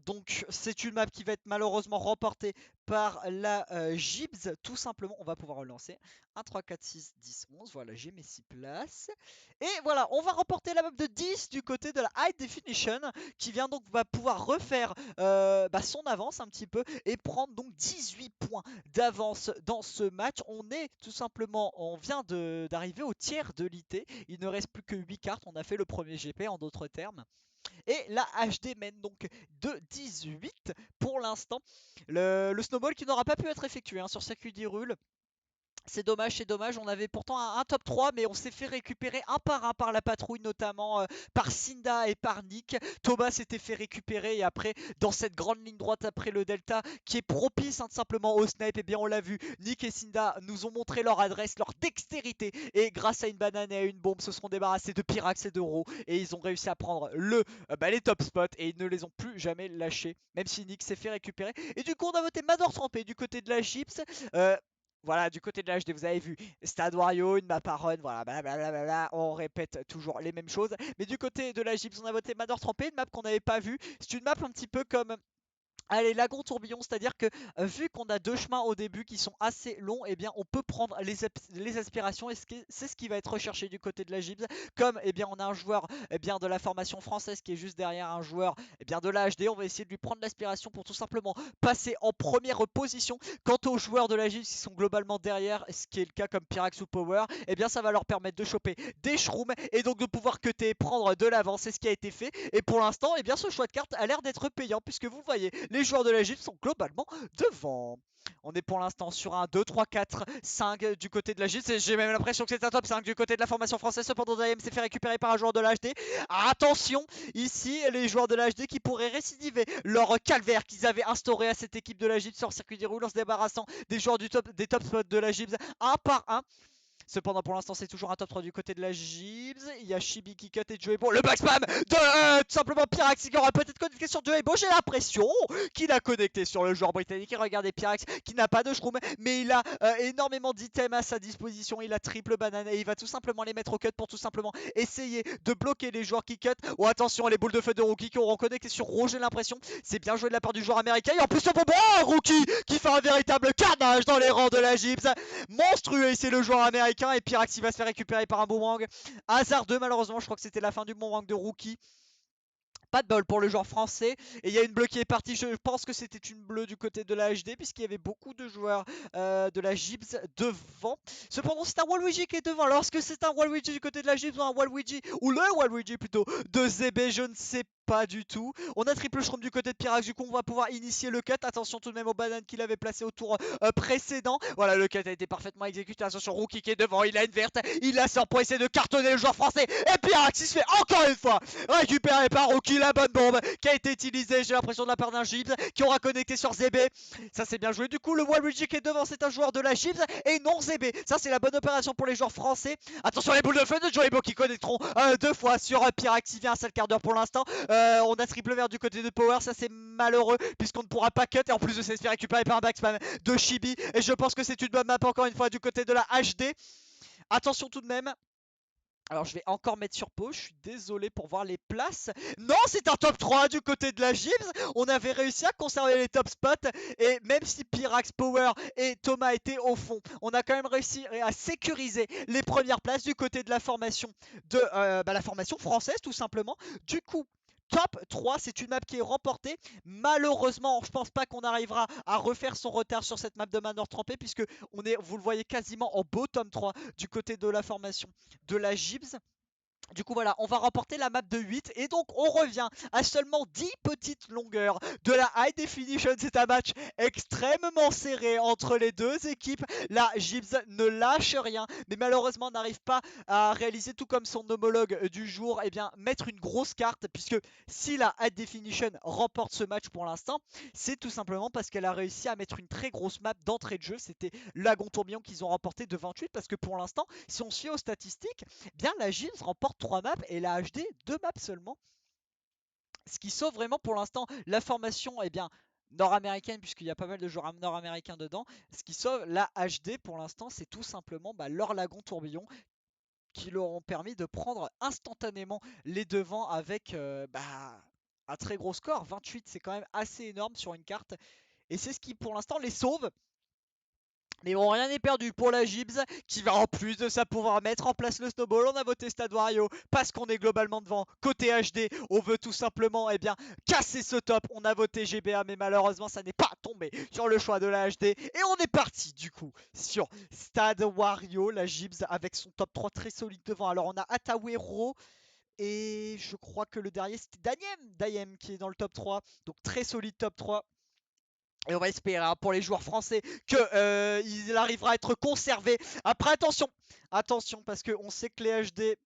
Donc c'est une map qui va être malheureusement remportée par la Gyps. Tout simplement, on va pouvoir relancer. 1, 3, 4, 6, 10, 11. Voilà, j'ai mes 6 places. Et voilà, on va remporter la map de 10 du côté de la High Definition, qui vient donc va pouvoir refaire son avance un petit peu et prendre donc 18 points d'avance dans ce match. On est tout simplement, on vient d'arriver au tiers de l'IT. Il ne reste plus que 8 cartes. On a fait le premier GP en d'autres termes. Et la HD mène donc de 18 pour l'instant. Le snowball qui n'aura pas pu être effectué sur circuit d'Hyrule. C'est dommage, on avait pourtant un top 3, mais on s'est fait récupérer un par la patrouille, notamment par Sinda et par Nick. Thomas s'était fait récupérer et après, dans cette grande ligne droite après le Delta, qui est propice tout simplement au snipe, et bien on l'a vu, Nick et Sinda nous ont montré leur adresse, leur dextérité, et grâce à une banane et à une bombe, se seront débarrassés de Pyrax et de Ro, et ils ont réussi à prendre les top spots, et ils ne les ont plus jamais lâchés, même si Nick s'est fait récupérer. Et du coup, on a voté Mador Trempé du côté de la Gyps. Voilà, du côté de la HD, vous avez vu Stade Wario, une map à run, voilà, blablabla, on répète toujours les mêmes choses. Mais du côté de la Gyps, on a voté Mador Trempé, une map qu'on n'avait pas vue. C'est une map un petit peu comme allez, lagon tourbillon, c'est-à-dire que vu qu'on a deux chemins au début qui sont assez longs, eh bien on peut prendre les aspirations et c'est ce qui va être recherché du côté de la Gyps. Comme eh bien on a un joueur de la formation française qui est juste derrière un joueur de la HD, on va essayer de lui prendre l'aspiration pour tout simplement passer en première position. Quant aux joueurs de la Gyps qui sont globalement derrière, ce qui est le cas comme Pyrax ou Power, eh bien ça va leur permettre de choper des shrooms et donc de pouvoir cutter et prendre de l'avance. C'est ce qui a été fait. Et pour l'instant, eh bien ce choix de carte a l'air d'être payant puisque vous voyez, les joueurs de la Gyps sont globalement devant. On est pour l'instant sur un 2, 3, 4, 5 du côté de la Gyps. J'ai même l'impression que c'est un top 5 du côté de la formation française. Cependant, Daem s'est fait récupérer par un joueur de l'HD. Attention, ici, les joueurs de l'HD qui pourraient récidiver leur calvaire qu'ils avaient instauré à cette équipe de la Gyps sur le circuit des roues en se débarrassant des joueurs des top spots de la Gyps un par un. Cependant, pour l'instant, c'est toujours un top 3 du côté de la Gyps. Il y a Chibi qui cut et Joebo. Le back spam de tout simplement Pyrax qui aura peut-être connecté sur Joebo. J'ai l'impression qu'il a connecté sur le joueur britannique. Et regardez Pyrax qui n'a pas de shroom, mais il a énormément d'items à sa disposition. Il a triple banane et il va tout simplement les mettre au cut pour tout simplement essayer de bloquer les joueurs qui cut. Oh, attention, les boules de feu de Rookie qui auront connecté sur Ro, j'ai l'impression. C'est bien joué de la part du joueur américain. Et en plus, le bonbon Rookie qui fait un véritable carnage dans les rangs de la Gyps. Monstrueux, et c'est le joueur américain quelqu'un et Pyrax il va se faire récupérer par un boomerang hasardeux malheureusement. Je crois que c'était la fin du boomerang de Rookie. Pas de bol pour le joueur français. Et il y a une bleue qui est partie. Je pense que c'était une bleue du côté de la HD, puisqu'il y avait beaucoup de joueurs de la Gibs devant. Cependant, c'est un Waluigi qui est devant. Alors, est-ce que c'est un Waluigi du côté de la Gibs ou un Waluigi, ou le Waluigi plutôt, de ZB? Je ne sais pas du tout. On a triple shroom du côté de Pyrax. Du coup, on va pouvoir initier le cut. Attention tout de même aux bananes qu'il avait placées au tour précédent. Voilà, le cut a été parfaitement exécuté. Attention, Rookie qui est devant. Il a une verte. Il la sort pour essayer de cartonner le joueur français. Et Pyrax, il se fait encore une fois récupéré par Rookie. La bonne bombe qui a été utilisée, j'ai l'impression, de la part d'un Gibs qui aura connecté sur ZB. Ça c'est bien joué. Du coup, le Waluigi qui est devant, c'est un joueur de la Gibs et non ZB. Ça c'est la bonne opération pour les joueurs français. Attention les boules de feu de Joybo qui connecteront deux fois sur Pyrax. Il vient un seul quart d'heure pour l'instant. On a triple vert du côté de Power. Ça c'est malheureux puisqu'on ne pourra pas cut. Et en plus de ça, se faire récupérer par un backspam de Chibi. Et je pense que c'est une bonne map encore une fois du côté de la HD. Attention tout de même. Alors je vais encore mettre sur pause, je suis désolé pour voir les places. Non, c'est un top 3 du côté de la Gibs. On avait réussi à conserver les top spots. Et même si Pyrax, Power et Thomas étaient au fond, on a quand même réussi à sécuriser les premières places du côté de la formation la formation française tout simplement. Du coup, top 3, c'est une map qui est remportée. Malheureusement, je pense pas qu'on arrivera à refaire son retard sur cette map de Manor trempé, puisque on est, vous le voyez, quasiment en bottom 3 du côté de la formation de la Gibs. Du coup voilà, on va remporter la map de 8 et donc on revient à seulement 10 petites longueurs de la High Definition. C'est un match extrêmement serré entre les deux équipes. La Gibs ne lâche rien, mais malheureusement n'arrive pas à réaliser, tout comme son homologue du jour, et bien mettre une grosse carte, puisque si la High Definition remporte ce match pour l'instant, c'est tout simplement parce qu'elle a réussi à mettre une très grosse map d'entrée de jeu. C'était Lagon Tourbillon qu'ils ont remporté de 28, parce que pour l'instant, si on se fie aux statistiques, bien la Gibs remporte 3 maps et la HD 2 maps seulement. Ce qui sauve vraiment pour l'instant la formation bien nord-américaine, puisqu'il y a pas mal de joueurs nord-américains dedans. Ce qui sauve la HD pour l'instant, c'est tout simplement leur Lagon Tourbillon qui leur ont permis de prendre instantanément les devants avec un très gros score. 28, c'est quand même assez énorme sur une carte. Et c'est ce qui pour l'instant les sauve. Mais bon, rien n'est perdu pour la Gibs qui va en plus de ça pouvoir mettre en place le snowball. On a voté Stade Wario parce qu'on est globalement devant. Côté HD, on veut tout simplement casser ce top. On a voté GBA mais malheureusement ça n'est pas tombé sur le choix de la HD. Et on est parti du coup sur Stade Wario, la Gibs avec son top 3 très solide devant. Alors on a Atawero. Et je crois que le dernier c'était Dayem qui est dans le top 3. Donc très solide top 3. Et on va espérer pour les joueurs français qu'il arrivera à être conservé. Après attention parce qu'on sait que les HD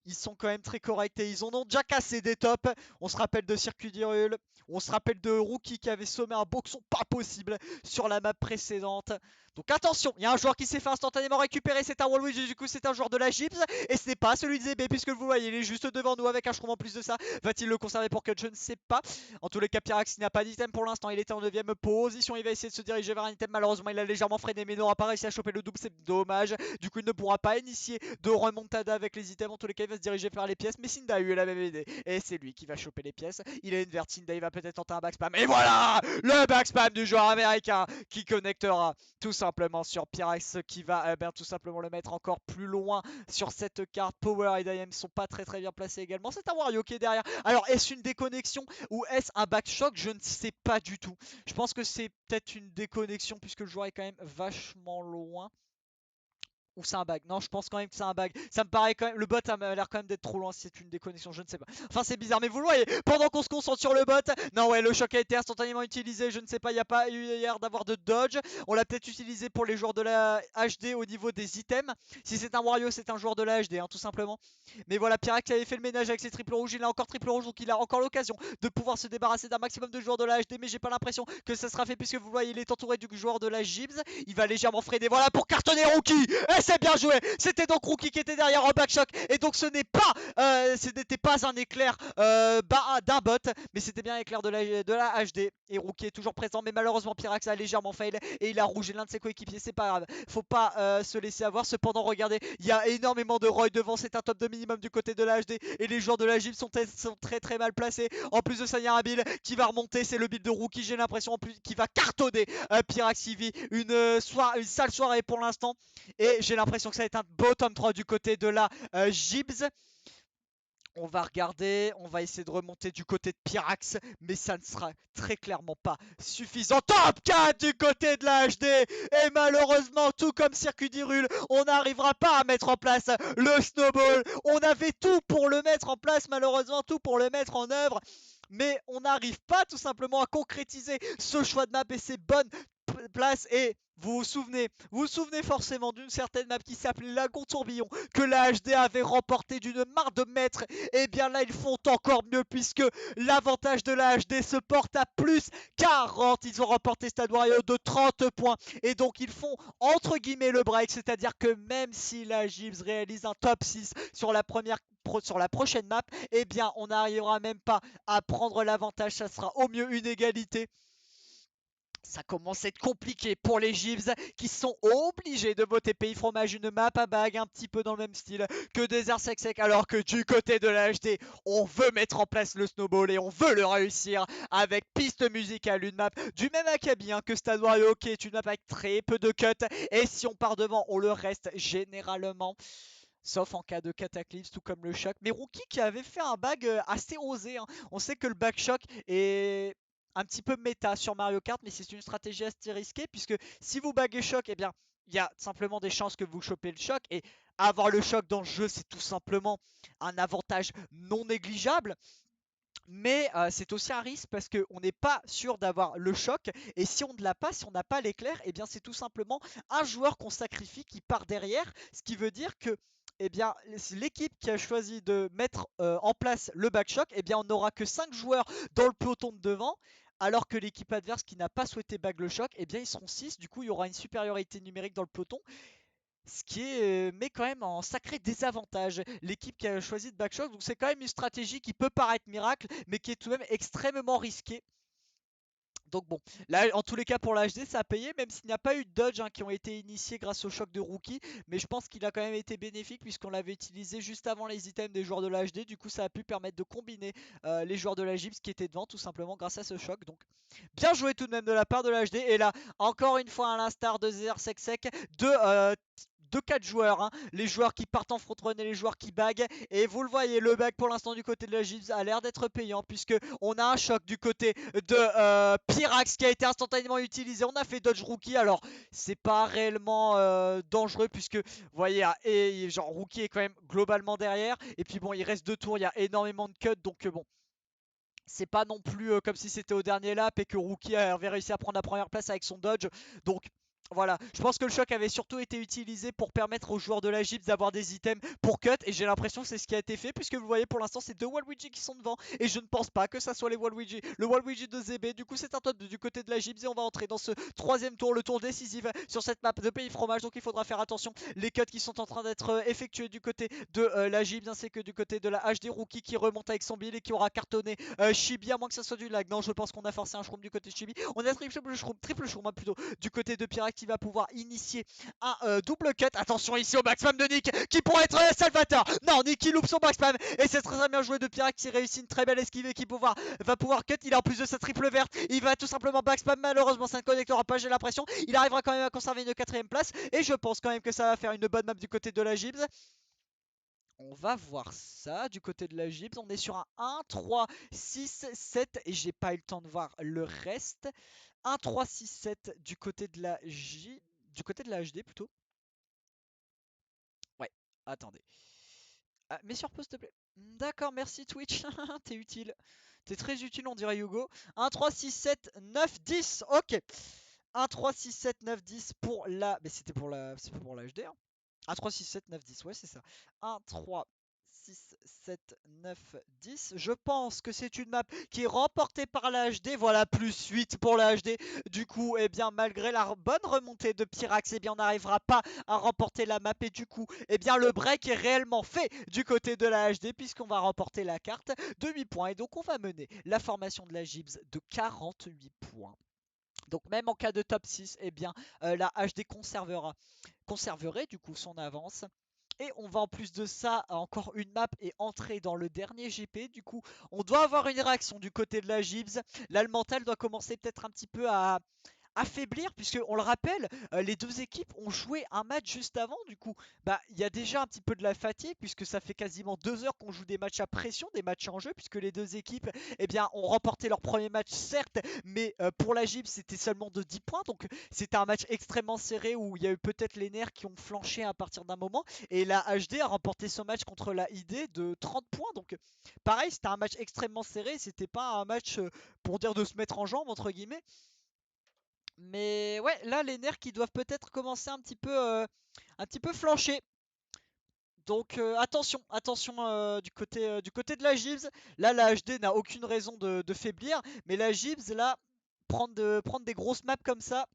ils sont quand même très corrects et ils en ont déjà cassé des tops. On se rappelle de Circuit d'Hyrule, on se rappelle de Rookie qui avait sommé un boxon pas possible sur la map précédente. Donc attention, il y a un joueur qui s'est fait instantanément récupérer, c'est un Waluigi, du coup c'est un joueur de la Gibs. Et ce n'est pas celui de ZB puisque vous voyez, il est juste devant nous avec un shroom en plus de ça. Va-t-il le conserver pour cut? Je ne sais pas. En tous les cas, Pyrax n'a pas d'item pour l'instant, il était en 9ème position. Il va essayer de se diriger vers un item, malheureusement il a légèrement freiné mais n'aura pas réussi à choper le double, c'est dommage. Du coup il ne pourra pas initier de remontada avec les items. En tous les cas il va se diriger vers les pièces, mais Sinda a eu la même idée. Et c'est lui qui va choper les pièces. Il a une verte, Sinda il va peut-être tenter un backspam. Et voilà le backspam du joueur américain qui connectera tout simplement sur Pyrax, qui va tout simplement le mettre encore plus loin sur cette carte. Power et Dayem sont pas très bien placés également. C'est un Wario qui est derrière. Alors est-ce une déconnexion ou est-ce un backshock? Je ne sais pas du tout. Je pense que c'est peut-être une déconnexion puisque le joueur est quand même vachement loin. Ou c'est un bug? Non, je pense quand même que c'est un bug. Ça me paraît quand même. Le bot a l'air quand même d'être trop loin si c'est une déconnexion, je ne sais pas. Enfin, c'est bizarre, mais vous le voyez, pendant qu'on se concentre sur le bot. Non, ouais, le choc a été instantanément utilisé. Je ne sais pas, il n'y a pas eu hier d'avoir de dodge. On l'a peut-être utilisé pour les joueurs de la HD au niveau des items. Si c'est un Wario, c'est un joueur de la HD, tout simplement. Mais voilà, Pyrax avait fait le ménage avec ses triples rouges. Il a encore triple rouge, donc il a encore l'occasion de pouvoir se débarrasser d'un maximum de joueurs de la HD. Mais j'ai pas l'impression que ça sera fait puisque vous voyez, il est entouré du joueur de la Gibs. Il va légèrement freiner. Voilà pour cartonner Rookie. Et c'est bien joué. C'était donc Rookie qui était derrière en backshock. Et donc ce n'était pas un éclair d'un bot, mais c'était bien un éclair de la HD. Et Rookie est toujours présent, mais malheureusement Pyrax a légèrement fail et il a rougé l'un de ses coéquipiers. C'est pas grave, faut pas se laisser avoir. Cependant, regardez, il y a énormément de Roy devant. C'est un top de minimum du côté de la HD et les joueurs de la Gibs sont très mal placés. En plus de ça, il y a un build qui va remonter. C'est le build de Rookie, j'ai l'impression, en plus qui va cartonner Pyrax. Il vit une sale soirée pour l'instant. Et j'ai j'ai l'impression que ça va être un beau tome 3 du côté de la Gibbs. On va regarder, on va essayer de remonter du côté de Pyrax, mais ça ne sera très clairement pas suffisant. Top 4 du côté de la HD. Et malheureusement, tout comme Circuit d'Hyrule, on n'arrivera pas à mettre en place le snowball. On avait tout pour le mettre en place, malheureusement, tout pour le mettre en œuvre. Mais on n'arrive pas tout simplement à concrétiser ce choix de map et ces bonnes places. Et vous vous souvenez forcément d'une certaine map qui s'appelait Lagon Tourbillon, que la HD avait remporté d'une marre de mètres. Et bien là, ils font encore mieux puisque l'avantage de la HD se porte à plus 40. Ils ont remporté Stade Wario de 30 points. Et donc, ils font entre guillemets le break. C'est-à-dire que même si la Gibbs réalise un top 6 sur la prochaine map, eh bien, on n'arrivera même pas à prendre l'avantage. Ça sera au mieux une égalité. Ça commence à être compliqué pour les Gibbs qui sont obligés de voter Pays Fromage, une map à bague un petit peu dans le même style que Desert Sec Sec, alors que du côté de la HD, on veut mettre en place le snowball et on veut le réussir avec piste musicale, une map du même acabit que Stade Wario, qui est une map avec très peu de cuts. Et si on part devant, on le reste généralement. Sauf en cas de cataclysme, tout comme le choc. Mais Rookie qui avait fait un bag assez osé. On sait que le bag choc est un petit peu méta sur Mario Kart, mais c'est une stratégie assez risquée, puisque si vous baguez choc, eh bien, il y a simplement des chances que vous chopez le choc. Et avoir le choc dans le jeu, c'est tout simplement un avantage non négligeable. Mais c'est aussi un risque parce qu'on n'est pas sûr d'avoir le choc. Et si on ne l'a pas, si on n'a pas l'éclair, eh bien c'est tout simplement un joueur qu'on sacrifie qui part derrière. Ce qui veut dire que eh bien, l'équipe qui a choisi de mettre en place le backshot, eh bien on n'aura que 5 joueurs dans le peloton de devant. Alors que l'équipe adverse qui n'a pas souhaité bag le choc, eh bien ils seront 6. Du coup il y aura une supériorité numérique dans le peloton. Ce qui est met quand même en sacré désavantage l'équipe qui a choisi de backshot. Donc c'est quand même une stratégie qui peut paraître miracle, mais qui est tout de même extrêmement risquée. Donc bon, là en tous les cas pour la HD ça a payé, même s'il n'y a pas eu de dodge qui ont été initiés grâce au choc de Rookie. Mais je pense qu'il a quand même été bénéfique puisqu'on l'avait utilisé juste avant les items des joueurs de la HD. Du coup ça a pu permettre de combiner les joueurs de la Gibbs qui étaient devant tout simplement grâce à ce choc. Donc bien joué tout de même de la part de la HD. Et là encore une fois à l'instar de Zer Sec Sec, de 4 joueurs, les joueurs qui partent en front run et les joueurs qui baguent. Et vous le voyez, le bag pour l'instant du côté de la Gibbs a l'air d'être payant, puisque on a un choc du côté de Pyrax qui a été instantanément utilisé. On a fait dodge Rookie, alors c'est pas réellement dangereux, puisque vous voyez, genre Rookie est quand même globalement derrière. Et puis bon, il reste 2 tours, il y a énormément de cuts, donc bon. C'est pas non plus comme si c'était au dernier lap et que Rookie avait réussi à prendre la première place avec son dodge. Donc voilà, je pense que le choc avait surtout été utilisé pour permettre aux joueurs de la Gibbs d'avoir des items pour cut. Et j'ai l'impression que c'est ce qui a été fait, puisque vous voyez pour l'instant c'est 2 Waluigi qui sont devant. Et je ne pense pas que ça soit les Waluigi, le Waluigi de ZB. Du coup c'est un top du côté de la Gibbs. Et on va entrer dans ce troisième tour, le tour décisif sur cette map de Pays Fromage. Donc il faudra faire attention. Les cuts qui sont en train d'être effectués du côté de la Gibbs, ainsi que du côté de la HD Rookie qui remonte avec son build et qui aura cartonné Chibi, à moins que ça soit du lag. Non, je pense qu'on a forcé un shroom du côté de Chibi. On a triple shroom plutôt du côté de Pyrax qui va pouvoir initier un double cut. Attention ici au back spam de Nick qui pourrait être Salvator. Non, Nick qui loupe son back spam et c'est très bien joué de Pyrax qui réussit une très belle esquive et qui va pouvoir cut. Il a en plus de sa triple verte, il va tout simplement back spam. Malheureusement ça ne connectera pas, j'ai l'impression. Il arrivera quand même à conserver une 4ème place et je pense quand même que ça va faire une bonne map du côté de la Gibbs. On va voir ça du côté de la Gibbs. On est sur un 1, 3, 6, 7 et j'ai pas eu le temps de voir le reste. 1, 3, 6, 7 du côté de la du côté de la HD plutôt. Ouais, attendez. Mets sur pause s'il te plaît. D'accord, merci Twitch. T'es utile. T'es très utile, on dirait Hugo. 1, 3, 6, 7, 9, 10. Ok. 1, 3, 6, 7, 9, 10 pour la. Mais c'était pour la. C'est pour la HD. 1, 3, 6, 7, 9, 10. Ouais, c'est ça. 1, 3, 6, 7, 9, 10. Je pense que c'est une map qui est remportée par la HD. Voilà, plus 8 pour la HD. Du coup, eh bien, malgré la bonne remontée de Pyrax, eh bien, on n'arrivera pas à remporter la map. Et du coup, eh bien, le break est réellement fait du côté de la HD, puisqu'on va remporter la carte de 8 points. Et donc, on va mener la formation de la Gibbs de 48 points. Donc même en cas de top 6, eh bien, la HD conserverait du coup son avance. Et on va en plus de ça, encore une map et entrer dans le dernier GP. Du coup, on doit avoir une réaction du côté de la Gibbs. Là, le mental doit commencer peut-être un petit peu à affaiblir, puisque on le rappelle, les deux équipes ont joué un match juste avant. Du coup, bah il y a déjà un petit peu de la fatigue, puisque ça fait quasiment 2 heures qu'on joue des matchs à pression, des matchs en jeu, puisque les deux équipes eh bien, ont remporté leur premier match, certes, mais pour la GIB c'était seulement de 10 points, donc c'était un match extrêmement serré où il y a eu peut-être les nerfs qui ont flanché à partir d'un moment, et la HD a remporté ce match contre la ID de 30 points, donc pareil, c'était un match extrêmement serré, c'était pas un match pour dire de se mettre en jambe entre guillemets. Mais ouais, là les nerfs qui doivent peut-être commencer un petit peu flancher. Donc attention, attention du côté de la Gibbs. Là la HD n'a aucune raison de faiblir, mais la Gibbs là prendre des grosses maps comme ça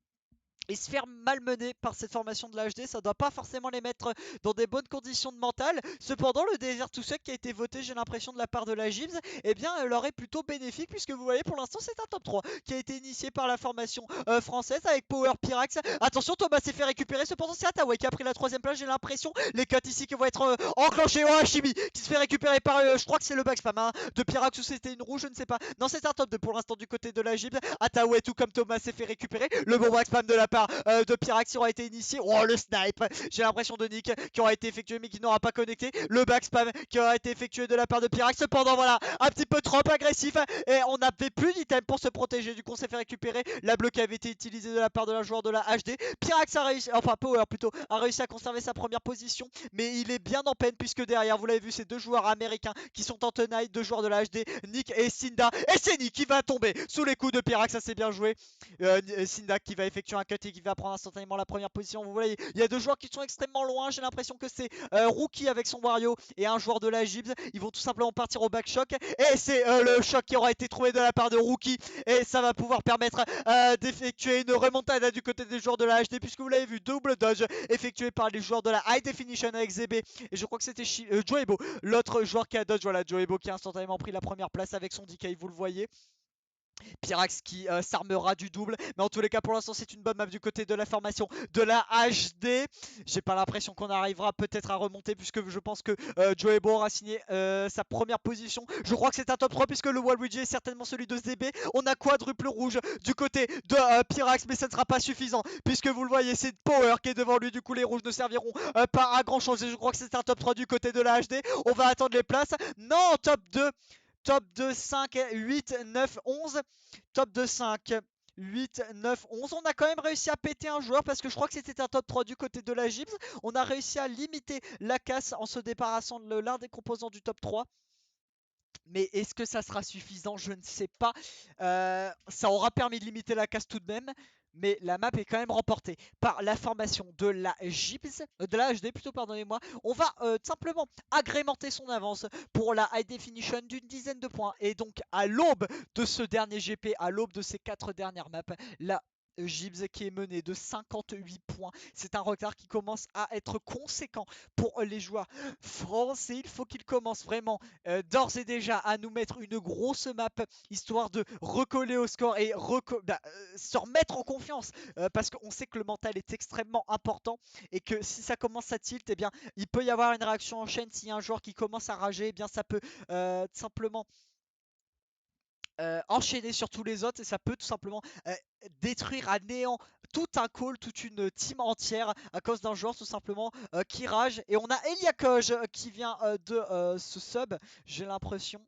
et se faire malmener par cette formation de la HD, ça doit pas forcément les mettre dans des bonnes conditions de mental. Cependant, le désert tout sec qui a été voté, j'ai l'impression de la part de la Gibbs, eh bien, leur est plutôt bénéfique puisque vous voyez, pour l'instant, c'est un top 3 qui a été initié par la formation française avec Power Pyrax. Attention, Thomas s'est fait récupérer. Cependant, c'est Ataway qui a pris la troisième place. J'ai l'impression les cuts ici qui vont être enclenchés. Oh, Chimie qui se fait récupérer par, je crois que c'est le back spam hein, de Pyrax ou c'était une rouge, je ne sais pas. Non, c'est un top 2 pour l'instant du côté de la Gibbs. Ataway, tout comme Thomas, s'est fait récupérer. Le bon back spam de la part de Pyrax aura été initié. Oh le snipe, j'ai l'impression de Nick qui aura été effectué mais qui n'aura pas connecté. Le back spam qui aura été effectué de la part de Pyrax. Cependant voilà, un petit peu trop agressif et on n'avait plus d'item pour se protéger. Du coup on s'est fait récupérer. La bleue qui avait été utilisée de la part de la joueur de la HD. Pyrax a réussi, enfin Power plutôt, a réussi à conserver sa première position, mais il est bien en peine puisque derrière vous l'avez vu, ces deux joueurs américains qui sont en tenaille, deux joueurs de la HD, Nick et Sinda. Et c'est Nick qui va tomber sous les coups de Pyrax, ça c'est bien joué. Sinda qui va effectuer un cut et qui va prendre instantanément la première position. Vous voyez, il y a deux joueurs qui sont extrêmement loin. J'ai l'impression que c'est Rookie avec son Wario et un joueur de la Gibbs. Ils vont tout simplement partir au back shock. Et c'est le choc qui aura été trouvé de la part de Rookie. Et ça va pouvoir permettre d'effectuer une remontada du côté des joueurs de la HD. Puisque vous l'avez vu, double dodge effectué par les joueurs de la High Definition avec ZB. Et je crois que c'était Joebo, l'autre joueur qui a dodge. Voilà, Joebo qui a instantanément pris la première place avec son DK, vous le voyez. Pyrax qui s'armera du double. Mais en tous les cas, pour l'instant, c'est une bonne map du côté de la formation de la HD. J'ai pas l'impression qu'on arrivera peut-être à remonter, puisque je pense que Joebo aura signé sa première position. Je crois que c'est un top 3, puisque le Waluigi est certainement celui de ZB. On a quadruple rouge du côté de Pyrax, mais ça ne sera pas suffisant, puisque vous le voyez, c'est Power qui est devant lui. Du coup, les rouges ne serviront pas à grand chose. Et je crois que c'est un top 3 du côté de la HD. On va attendre les places. Non, top 2. Top 2, 5, 8, 9, 11. Top 2, 5, 8, 9, 11. On a quand même réussi à péter un joueur parce que je crois que c'était un top 3 du côté de la Gibbs. On a réussi à limiter la casse en se débarrassant de l'un des composants du top 3. Mais est-ce que ça sera suffisant? Je ne sais pas. Ça aura permis de limiter la casse tout de même. Mais la map est quand même remportée par la formation de la Gibbs, de la HD plutôt, pardonnez-moi. On va simplement agrémenter son avance pour la High Definition d'une dizaine de points. Et donc à l'aube de ce dernier GP, à l'aube de ces 4 dernières maps, la Gibbs qui est menée de 58 points. C'est un retard qui commence à être conséquent pour les joueurs français. Il faut qu'ils commencent vraiment d'ores et déjà à nous mettre une grosse map, histoire de recoller au score et se remettre en confiance, parce qu'on sait que le mental est extrêmement important et que si ça commence à tilt, eh bien il peut y avoir une réaction en chaîne. S'il y a un joueur qui commence à rager, eh bien ça peut simplement enchaîner sur tous les autres et ça peut tout simplement détruire à néant tout un call, toute une team entière à cause d'un joueur tout simplement qui rage. Et on a Eliakoj qui vient de ce sub, j'ai l'impression.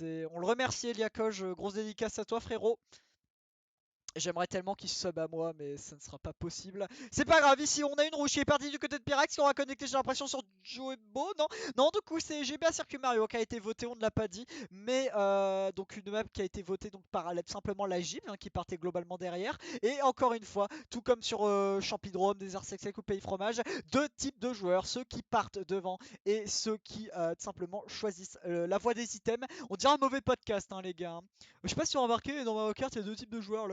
On le remercie Eliakoj, grosse dédicace à toi frérot. J'aimerais tellement qu'il sub à moi, mais ça ne sera pas possible. C'est pas grave, ici on a une rouge qui est partie du côté de Pyrax, qui aura connecté, j'ai l'impression, sur Joebo. Non, non, du coup c'est GBA Circuit Mario qui a été voté, on ne l'a pas dit. Mais donc une map qui a été votée donc, par simplement la Gym, hein, qui partait globalement derrière. Et encore une fois, tout comme sur Champidrome, Desert Sexec ou Pays Fromage, deux types de joueurs, ceux qui partent devant et ceux qui tout simplement choisissent la voie des items. On dirait un mauvais podcast, hein, les gars. Je sais pas si vous remarquez, dans Mario Kart, il y a deux types de joueurs.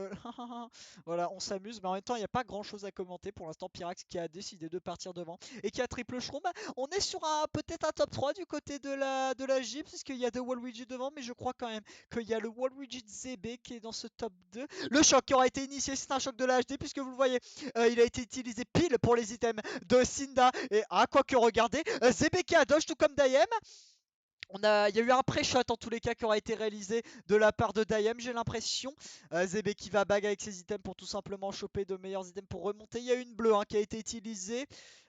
Voilà, on s'amuse, mais en même temps, il n'y a pas grand chose à commenter. Pour l'instant, Pyrax qui a décidé de partir devant et qui a triple shroom. On est sur peut-être un top 3 du côté de la Jeep, puisqu'il y a deux Waluigi devant, mais je crois quand même qu'il y a le Waluigi de ZB qui est dans ce top 2. Le choc qui aura été initié, c'est un choc de la HD, puisque vous le voyez, il a été utilisé pile pour les items de Sinda. Et quoi que regardez, ZB qui a dodge, tout comme Dayem. Il y a eu un pré-shot en tous les cas qui aura été réalisé de la part de Dayem, j'ai l'impression. Zebe qui va bag avec ses items pour tout simplement choper de meilleurs items pour remonter. Il y a une bleue qui a été utilisée.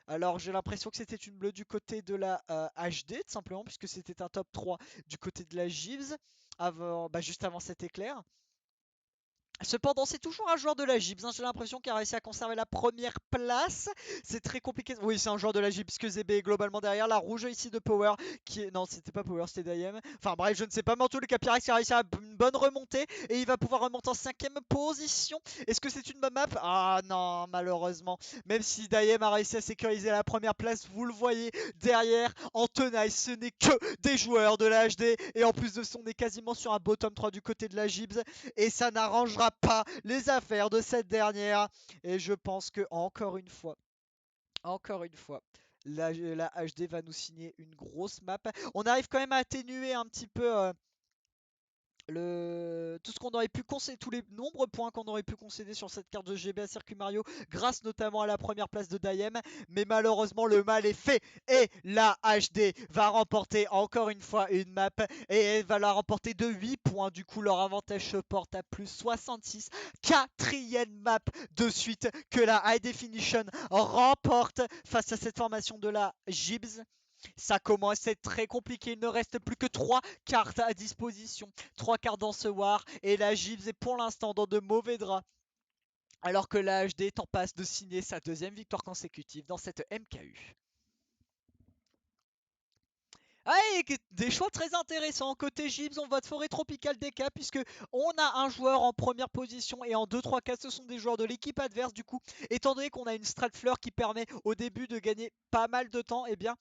Alors j'ai l'impression que c'était une bleue du côté de la HD tout simplement puisque c'était un top 3 du côté de la Gibbs juste avant cet éclair. Cependant, c'est toujours un joueur de la Gibbs, hein. J'ai l'impression qu'il a réussi à conserver la première place. C'est très compliqué. Oui, c'est un joueur de la Gibbs que ZB est globalement derrière. La rouge ici de Power, qui est... Non, c'était pas Power, c'était Dayem. Enfin bref, je ne sais pas, mais en tout cas, Pyrex a réussi à une bonne remontée. Et il va pouvoir remonter en 5ème position. Est-ce que c'est une bonne map? Ah non, malheureusement. Même si Dayem a réussi à sécuriser la première place, vous le voyez derrière, en tenaille, ce n'est que des joueurs de la HD. Et en plus de ça, on est quasiment sur un bottom 3 du côté de la Gibbs. Et ça n'arrangera pas les affaires de cette dernière. Et je pense que encore une fois, la HD va nous signer une grosse map. On arrive quand même à atténuer un petit peu tout ce qu'on aurait pu concéder, tous les nombreux points qu'on aurait pu concéder sur cette carte de GBA Circuit Mario, grâce notamment à la première place de Dayem. Mais malheureusement, le mal est fait et la HD va remporter encore une fois une map et elle va la remporter de 8 points. Du coup, leur avantage se porte à plus 66. Quatrième map de suite que la High Definition remporte face à cette formation de la Gibbs. Ça commence à être très compliqué. Il ne reste plus que 3 cartes à disposition. 3 cartes dans ce war. Et la Gibbs est pour l'instant dans de mauvais draps. Alors que la HD est en passe de signer sa deuxième victoire consécutive dans cette MKU. Ah, et des choix très intéressants. Côté Gibbs, on vote Forêt Tropicale DK puisque on a un joueur en première position et en 2, 3, 4, ce sont des joueurs de l'équipe adverse. Du coup, étant donné qu'on a une strat fleur qui permet au début de gagner pas mal de temps, eh bien,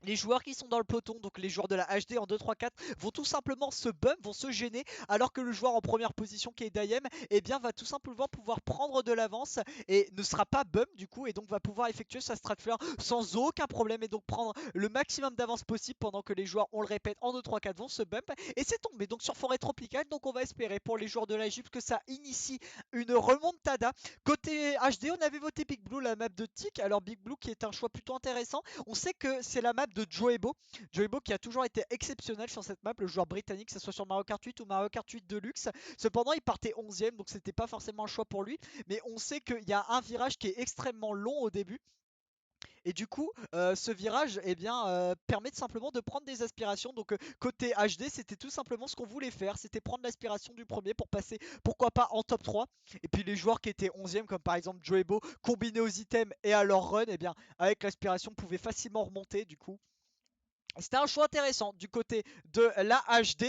les joueurs qui sont dans le peloton, donc les joueurs de la HD en 2, 3, 4, vont tout simplement se bump, vont se gêner, alors que le joueur en première position qui est Dayem, eh bien va tout simplement pouvoir prendre de l'avance et ne sera pas bump du coup, et donc va pouvoir effectuer sa strat fleur sans aucun problème et donc prendre le maximum d'avance possible pendant que les joueurs, on le répète, en 2, 3, 4 vont se bump. Et c'est tombé donc sur Forêt Tropicale, donc on va espérer pour les joueurs de la Jeep que ça initie une remontada. Côté HD, on avait voté Big Blue, la map de Tick. Alors Big Blue qui est un choix plutôt intéressant. On sait que c'est la map de Joebo. Joebo qui a toujours été exceptionnel sur cette map, le joueur britannique, que ce soit sur Mario Kart 8 ou Mario Kart 8 Deluxe. Cependant, il partait 11ème, donc c'était pas forcément un choix pour lui. Mais on sait qu'il y a un virage qui est extrêmement long au début. Et du coup, ce virage permet simplement de prendre des aspirations. Donc côté HD, c'était tout simplement ce qu'on voulait faire. C'était prendre l'aspiration du premier pour passer, pourquoi pas, en top 3. Et puis les joueurs qui étaient 11e, comme par exemple Joebo, combinés aux items et à leur run, et bien avec l'aspiration, pouvaient facilement remonter du coup. C'était un choix intéressant du côté de la HD.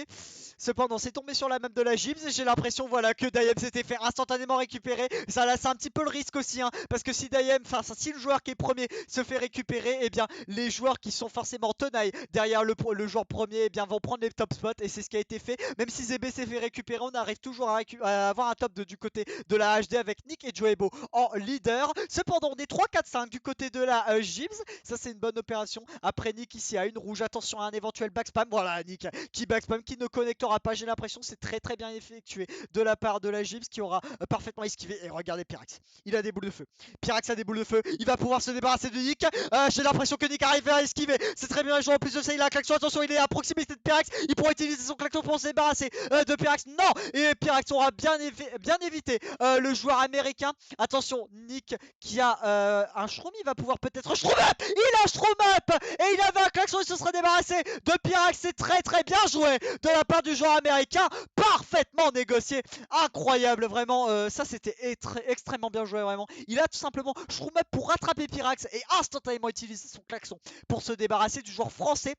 Cependant, c'est tombé sur la map de la Gibbs et j'ai l'impression voilà, que Dayem s'était fait instantanément récupérer. Ça laisse un petit peu le risque aussi, hein, parce que si Dayem, enfin si le joueur qui est premier se fait récupérer, eh bien les joueurs qui sont forcément tenailles derrière le joueur premier eh bien, vont prendre les top spots et c'est ce qui a été fait. Même si ZB s'est fait récupérer, on arrive toujours à avoir un top du côté de la HD avec Nick et Joebo en leader. Cependant, on est 3, 4, 5 du côté de la Gibbs. Ça, c'est une bonne opération. Après Nick ici à une rouge. Attention à un éventuel backspam. Voilà, Nick qui backspam, qui ne connectera pas. J'ai l'impression que c'est très très bien effectué de la part de la Gibbs qui aura parfaitement esquivé. Et regardez Pyrax. Il a des boules de feu. Pyrax a des boules de feu. Il va pouvoir se débarrasser de Nick. J'ai l'impression que Nick arrive à esquiver. C'est très bien joué. En plus de ça, il a un klaxon. Attention, il est à proximité de Pyrax. Il pourra utiliser son klaxon pour se débarrasser de Pyrax. Non. Et Pyrax aura bien évité le joueur américain. Attention, Nick qui a un Shroom. Il va pouvoir peut-être Shroom up. Il a Shroom up. Et il avait un klaxon. Il se serait débarrassé de Pyrax. C'est très très bien joué de la part du joueur américain. Parfaitement négocié. Incroyable, vraiment. Ça, c'était extrêmement bien joué, vraiment. Il a tout simplement Shroom up pour rattraper Pyrax et instantanément utiliser son klaxon pour se débarrasser du joueur français.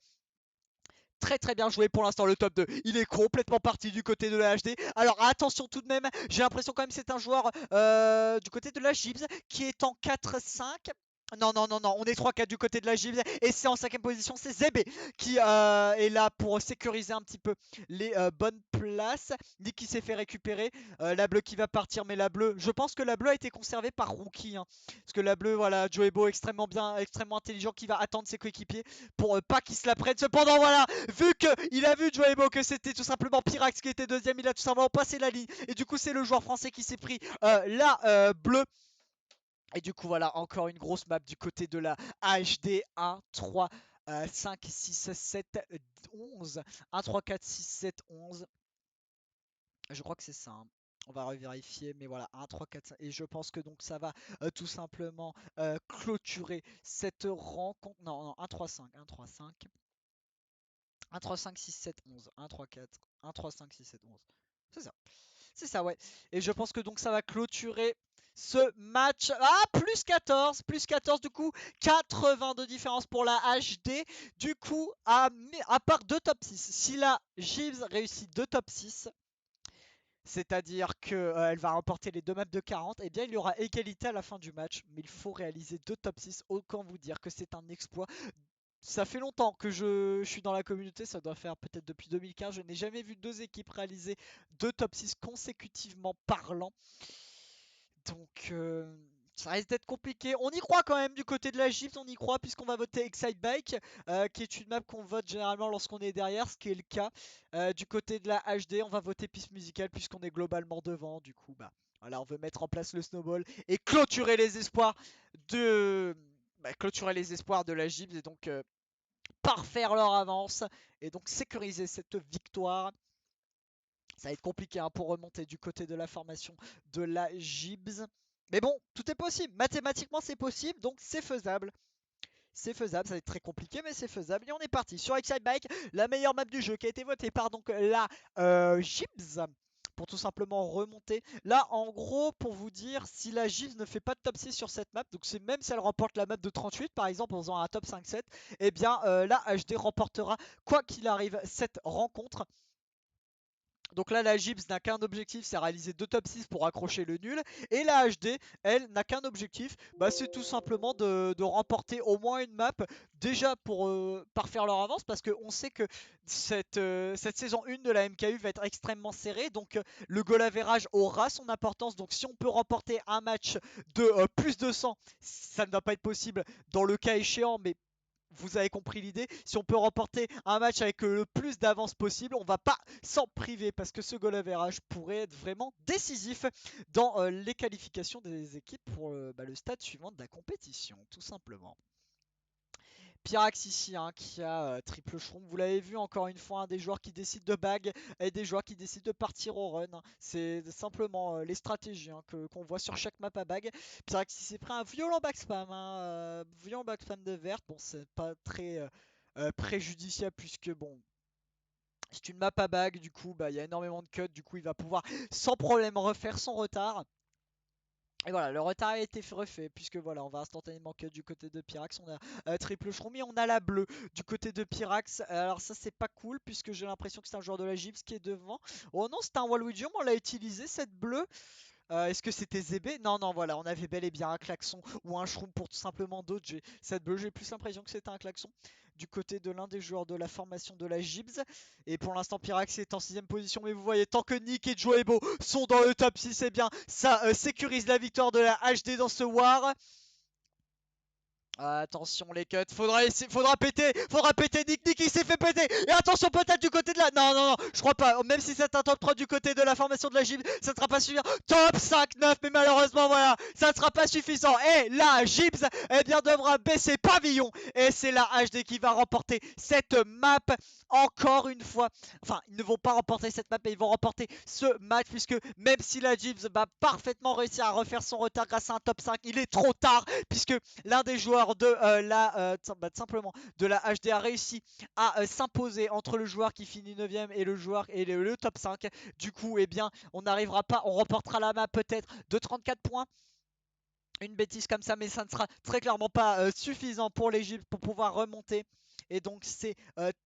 Très très bien joué pour l'instant le top 2. Il est complètement parti du côté de la HD. Alors attention tout de même, j'ai l'impression quand même c'est un joueur du côté de la Gibbs qui est en 4-5. Non, non, non, non, on est 3-4 du côté de la Gibbs et c'est en 5ème position, c'est Zebe qui est là pour sécuriser un petit peu les bonnes places. Nick qui s'est fait récupérer, la bleue qui va partir, mais la bleue, je pense que la bleue a été conservée par Rookie. Hein, parce que la bleue, voilà, Joebo extrêmement bien, extrêmement intelligent qui va attendre ses coéquipiers pour pas qu'ils se la prennent. Cependant, voilà, vu qu'il a vu Joebo que c'était tout simplement Pyrax qui était deuxième, il a tout simplement passé la ligne. Et du coup, c'est le joueur français qui s'est pris la bleue. Et du coup, voilà, encore une grosse map du côté de la HD 1, 3, 5, 6, 7, 11. 1, 3, 4, 6, 7, 11. Je crois que c'est ça, hein. On va revérifier, mais voilà, 1, 3, 4, 5. Et je pense que donc ça va tout simplement clôturer cette rencontre. Non, non, 1, 3, 5. 1, 3, 5. 1, 3, 5, 6, 7, 11. 1, 3, 4. 1, 3, 5, 6, 7, 11. C'est ça. C'est ça, ouais. Et je pense que donc ça va clôturer ce match. Ah, plus 14. Plus 14, du coup. 80 de différence pour la HD. Du coup, à part 2 top 6. Si la Gibbs réussit 2 top 6, c'est-à-dire qu'elle va remporter les deux maps de 40, et bien il y aura égalité à la fin du match. Mais il faut réaliser 2 top 6. Autant vous dire que c'est un exploit. Ça fait longtemps que je suis dans la communauté, ça doit faire peut-être depuis 2015. Je n'ai jamais vu deux équipes réaliser deux top 6 consécutivement parlant. Donc ça risque d'être compliqué. On y croit quand même du côté de la Gypse, on y croit puisqu'on va voter Excite Bike, qui est une map qu'on vote généralement lorsqu'on est derrière, ce qui est le cas. Du côté de la HD, on va voter piste musicale puisqu'on est globalement devant. Du coup, bah voilà, on veut mettre en place le snowball et clôturer les espoirs de la Gypse et donc parfaire leur avance et donc sécuriser cette victoire. Ça va être compliqué hein, pour remonter du côté de la formation de la Gibbs. Mais bon, tout est possible. Mathématiquement, c'est possible, donc c'est faisable. C'est faisable, ça va être très compliqué, mais c'est faisable. Et on est parti sur Excite Bike, la meilleure map du jeu qui a été votée par donc la Gibbs. Pour tout simplement remonter. Là, en gros, pour vous dire, si la Gibbs ne fait pas de top 6 sur cette map, donc c'est même si elle remporte la map de 38, par exemple, en faisant un top 5-7, eh bien, la HD remportera, quoi qu'il arrive, cette rencontre. Donc là, la Gibbs n'a qu'un objectif, c'est réaliser 2 top 6 pour accrocher le nul. Et la HD, elle, n'a qu'un objectif, bah, c'est tout simplement de remporter au moins une map. Déjà pour parfaire leur avance, parce qu'on sait que cette saison 1 de la MKU va être extrêmement serrée. Donc le goal average aura son importance. Donc si on peut remporter un match de plus de 100, ça ne va pas être possible dans le cas échéant, mais vous avez compris l'idée. Si on peut remporter un match avec le plus d'avance possible, on va pas s'en priver parce que ce goal average pourrait être vraiment décisif dans les qualifications des équipes pour le stade suivant de la compétition, tout simplement. Pyrax ici hein, qui a triple shroom. Vous l'avez vu encore une fois, des joueurs qui décident de bag et des joueurs qui décident de partir au run. C'est simplement les stratégies qu'on voit sur chaque map à bag. Pyrax ici s'est pris un violent backspam. Violent backspam de verte. Bon, c'est pas très préjudiciable puisque bon. C'est une map à bag, du coup, bah, il y a énormément de cuts, du coup, il va pouvoir sans problème refaire son retard. Et voilà, le retard a été refait, puisque voilà, on va instantanément cut du côté de Pyrax. On a triple shroom et on a la bleue du côté de Pyrax. Alors ça, c'est pas cool, puisque j'ai l'impression que c'est un joueur de la Gibbs qui est devant. Oh non, c'était un Waluigi, on l'a utilisé, cette bleue. Est-ce que c'était ZB? Non, non, voilà, on avait bel et bien un klaxon ou un shroom pour tout simplement dodger cette bleue. J'ai plus l'impression que c'était un klaxon du côté de l'un des joueurs de la formation de la Gibbs. Et pour l'instant, Pyrax est en 6ème position. Mais vous voyez, tant que Nick et Joebo sont dans le top 6, eh bien, ça sécurise la victoire de la HD dans ce war. Attention les cuts, faudra péter Nick, il s'est fait péter. Et attention peut-être du côté de la... Non, non, non, je crois pas, même si c'est un top 3 du côté de la formation de la Gibbs, ça ne sera pas suffisant. Top 5-9, mais malheureusement voilà, ça ne sera pas suffisant. Et la Gibbs, eh bien devra baisser pavillon. Et c'est la HD qui va remporter cette map encore une fois. Enfin, ils ne vont pas remporter cette map, mais ils vont remporter ce match, puisque même si la Gibbs va parfaitement réussir à refaire son retard grâce à un top 5, il est trop tard, puisque l'un des joueurs de simplement de la HD a réussi à s'imposer entre le joueur qui finit 9ème et le joueur et le top 5. Du coup, eh bien, on n'arrivera pas, on remportera la map peut-être de 34 points. Une bêtise comme ça, mais ça ne sera très clairement pas suffisant pour les Gibbs pour pouvoir remonter. Et donc c'est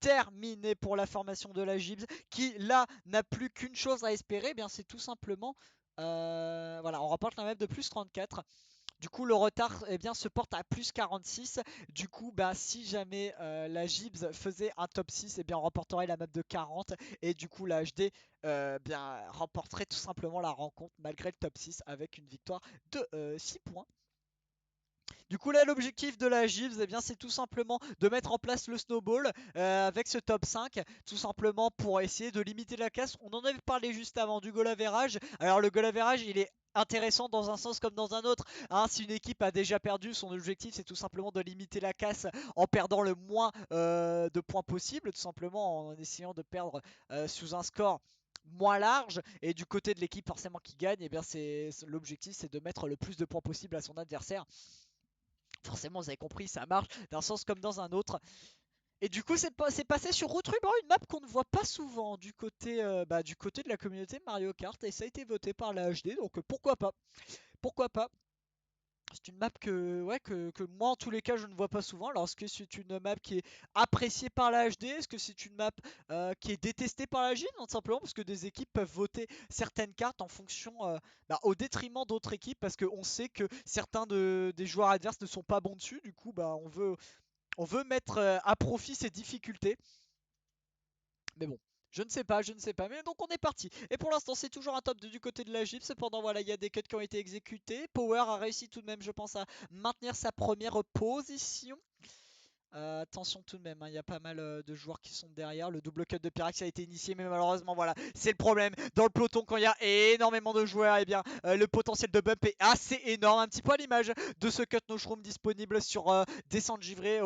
terminé pour la formation de la Gibbs qui là n'a plus qu'une chose à espérer, eh bien c'est tout simplement voilà, on remporte la map de plus 34. Du coup, le retard eh bien, se porte à plus 46. Du coup, bah, si jamais la Gibbs faisait un top 6, eh bien, on remporterait la map de 40. Et du coup, la HD bien, remporterait tout simplement la rencontre malgré le top 6 avec une victoire de 6 points. Du coup là l'objectif de la Gibbs eh bien c'est tout simplement de mettre en place le snowball avec ce top 5, tout simplement pour essayer de limiter la casse. On en avait parlé juste avant du goal average. Alors le goal average il est intéressant dans un sens comme dans un autre, hein. Si une équipe a déjà perdu, son objectif c'est tout simplement de limiter la casse en perdant le moins de points possible, tout simplement en essayant de perdre sous un score moins large. Et du côté de l'équipe forcément qui gagne, et bien l'objectif c'est de mettre le plus de points possible à son adversaire. Forcément vous avez compris, ça marche d'un sens comme dans un autre. Et du coup, c'est passé sur Route Ruban, une map qu'on ne voit pas souvent du côté de la communauté Mario Kart. Et ça a été voté par la HD, donc pourquoi pas? Pourquoi pas? C'est une map que moi, en tous les cas, je ne vois pas souvent. Alors, est-ce que c'est une map qui est appréciée par la HD? Est-ce que c'est une map qui est détestée par la G? Non, tout simplement parce que des équipes peuvent voter certaines cartes en fonction, au détriment d'autres équipes, parce qu'on sait que certains des joueurs adverses ne sont pas bons dessus. Du coup, on veut mettre à profit ces difficultés. Mais bon, je ne sais pas. Mais donc on est parti. Et pour l'instant, c'est toujours un top 2 du côté de la Gyp. Cependant, voilà, il y a des cuts qui ont été exécutés. Power a réussi tout de même, je pense, à maintenir sa première position. Attention tout de même, hein, il y a pas mal de joueurs qui sont derrière. Le double cut de Pyrax a été initié, mais malheureusement, voilà, c'est le problème. Dans le peloton, quand il y a énormément de joueurs, et bien, le potentiel de bump est assez énorme. Un petit peu à l'image de ce cut no shroom disponible sur descente givrée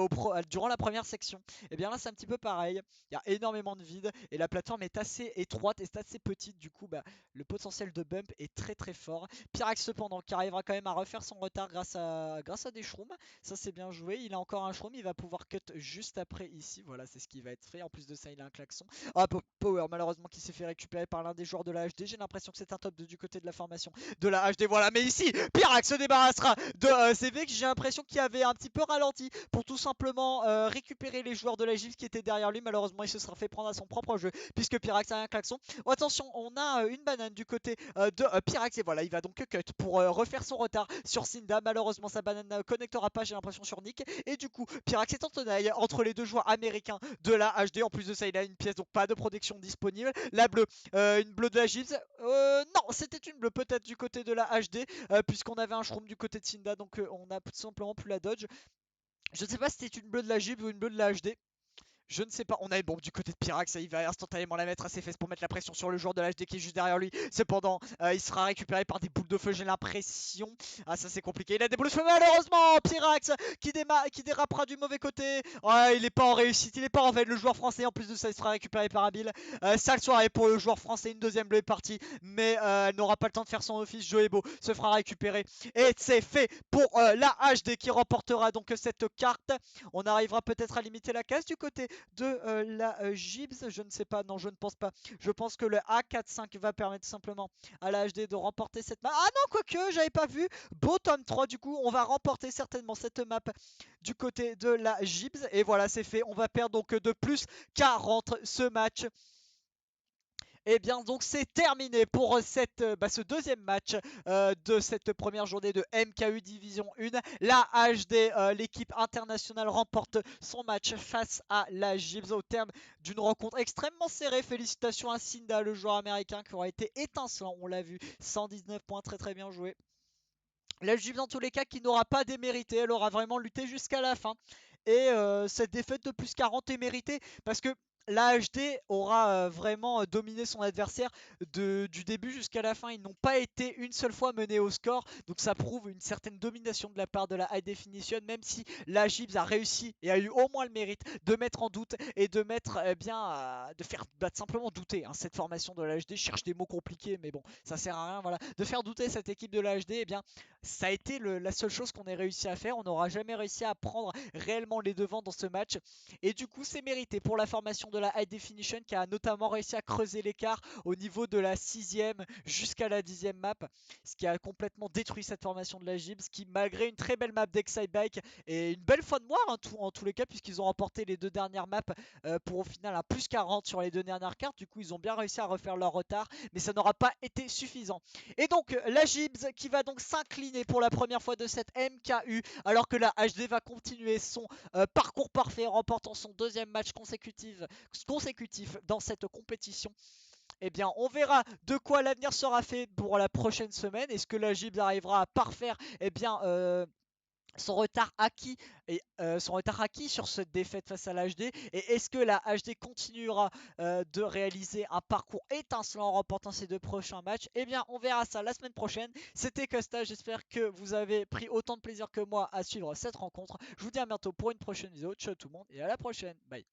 durant la première section. Et bien là, c'est un petit peu pareil. Il y a énormément de vide et la plateforme est assez étroite et c'est assez petite. Du coup, le potentiel de bump est très très fort. Pyrax, cependant, qui arrivera quand même à refaire son retard grâce à des shrooms. Ça, c'est bien joué. Il a encore un shroom. Il va pouvoir cut juste après ici. Voilà, c'est ce qui va être fait. En plus de ça, il a un klaxon. Ah, Power, malheureusement, qui s'est fait récupérer par l'un des joueurs de la HD. J'ai l'impression que c'est un top 2 du côté de la formation de la HD. Voilà, mais ici, Pyrax se débarrassera de CVX. J'ai l'impression qu'il avait un petit peu ralenti pour tout simplement récupérer les joueurs de la GIF qui étaient derrière lui. Malheureusement, il se sera fait prendre à son propre jeu puisque Pyrax a un klaxon. Oh, attention, on a une banane du côté de Pyrax. Et voilà, il va donc cut pour refaire son retard sur Cinda. Malheureusement, sa banane ne connectera pas, j'ai l'impression, sur Nick. Et du coup, Pyrax est en tenaille entre les deux joueurs américains de la HD. En plus de ça, il a une pièce, donc pas de protection disponible. La bleue, une bleue de la Gibbs. Non, c'était une bleue peut-être du côté de la HD, puisqu'on avait un shroom du côté de Cinda, donc on a tout simplement plus la dodge. Je ne sais pas si c'était une bleue de la Gibbs ou une bleue de la HD. Je ne sais pas, on a une bombe du côté de Pyrax, il va instantanément la mettre à ses fesses pour mettre la pression sur le joueur de l'HD qui est juste derrière lui. Cependant, il sera récupéré par des boules de feu, j'ai l'impression. Ah, ça c'est compliqué, il a des boules de feu, malheureusement. Pyrax qui dérapera du mauvais côté. Ouais, il est pas en réussite, il est pas en fait le joueur français. En plus de ça, il sera récupéré par Abil. Sale soirée pour le joueur français, une deuxième bleue est partie, mais elle n'aura pas le temps de faire son office. Joebo se fera récupérer et c'est fait pour la HD qui remportera donc cette carte. On arrivera peut-être à limiter la casse du côté de la Gibbs. Je ne sais pas, non, je ne pense pas. Je pense que le A4-5 va permettre simplement à la HD de remporter cette map. Ah non, quoique, j'avais pas vu. Bottom 3, du coup, on va remporter certainement cette map du côté de la Gibbs. Et voilà, c'est fait. On va perdre donc de plus 40 ce match. Et bien donc c'est terminé pour ce deuxième match de cette première journée de MKU Division 1. La HD, l'équipe internationale, remporte son match face à la Gibbs au terme d'une rencontre extrêmement serrée. Félicitations à Cinda, le joueur américain qui aura été étincelant, on l'a vu, 119 points, très très bien joué. La Gibbs dans tous les cas qui n'aura pas démérité, elle aura vraiment lutté jusqu'à la fin. Et cette défaite de plus 40 est méritée parce que la HD aura vraiment dominé son adversaire du début jusqu'à la fin. Ils n'ont pas été une seule fois menés au score. Donc ça prouve une certaine domination de la part de la High Definition. Même si la Gibbs a réussi et a eu au moins le mérite de mettre en doute et de mettre de faire simplement douter cette formation de la HD. Je cherche des mots compliqués mais bon ça sert à rien. Voilà. De faire douter cette équipe de la HD, eh bien ça a été la seule chose qu'on ait réussi à faire. On n'aura jamais réussi à prendre réellement les devants dans ce match. Et du coup, c'est mérité pour la formation de la High Definition qui a notamment réussi à creuser l'écart au niveau de la 6ème jusqu'à la 10ème map. Ce qui a complètement détruit cette formation de la Gibbs qui, malgré une très belle map d'Exide Bike et une belle fin de moire en tous les cas, puisqu'ils ont remporté les deux dernières maps pour au final un plus 40 sur les deux dernières cartes. Du coup, ils ont bien réussi à refaire leur retard, mais ça n'aura pas été suffisant. Et donc, la Gibbs qui va donc s'incliner pour la première fois de cette MKU, alors que la HD va continuer son parcours parfait en remportant son deuxième match consécutif dans cette compétition. Eh bien, on verra de quoi l'avenir sera fait pour la prochaine semaine. Est-ce que la Gibbs arrivera à parfaire son retard acquis sur cette défaite face à la HD, et est-ce que la HD continuera de réaliser un parcours étincelant en remportant ses 2 prochains matchs? Eh bien on verra ça la semaine prochaine. C'était Costa, j'espère que vous avez pris autant de plaisir que moi à suivre cette rencontre. Je vous dis à bientôt pour une prochaine vidéo. Ciao tout le monde et à la prochaine, bye.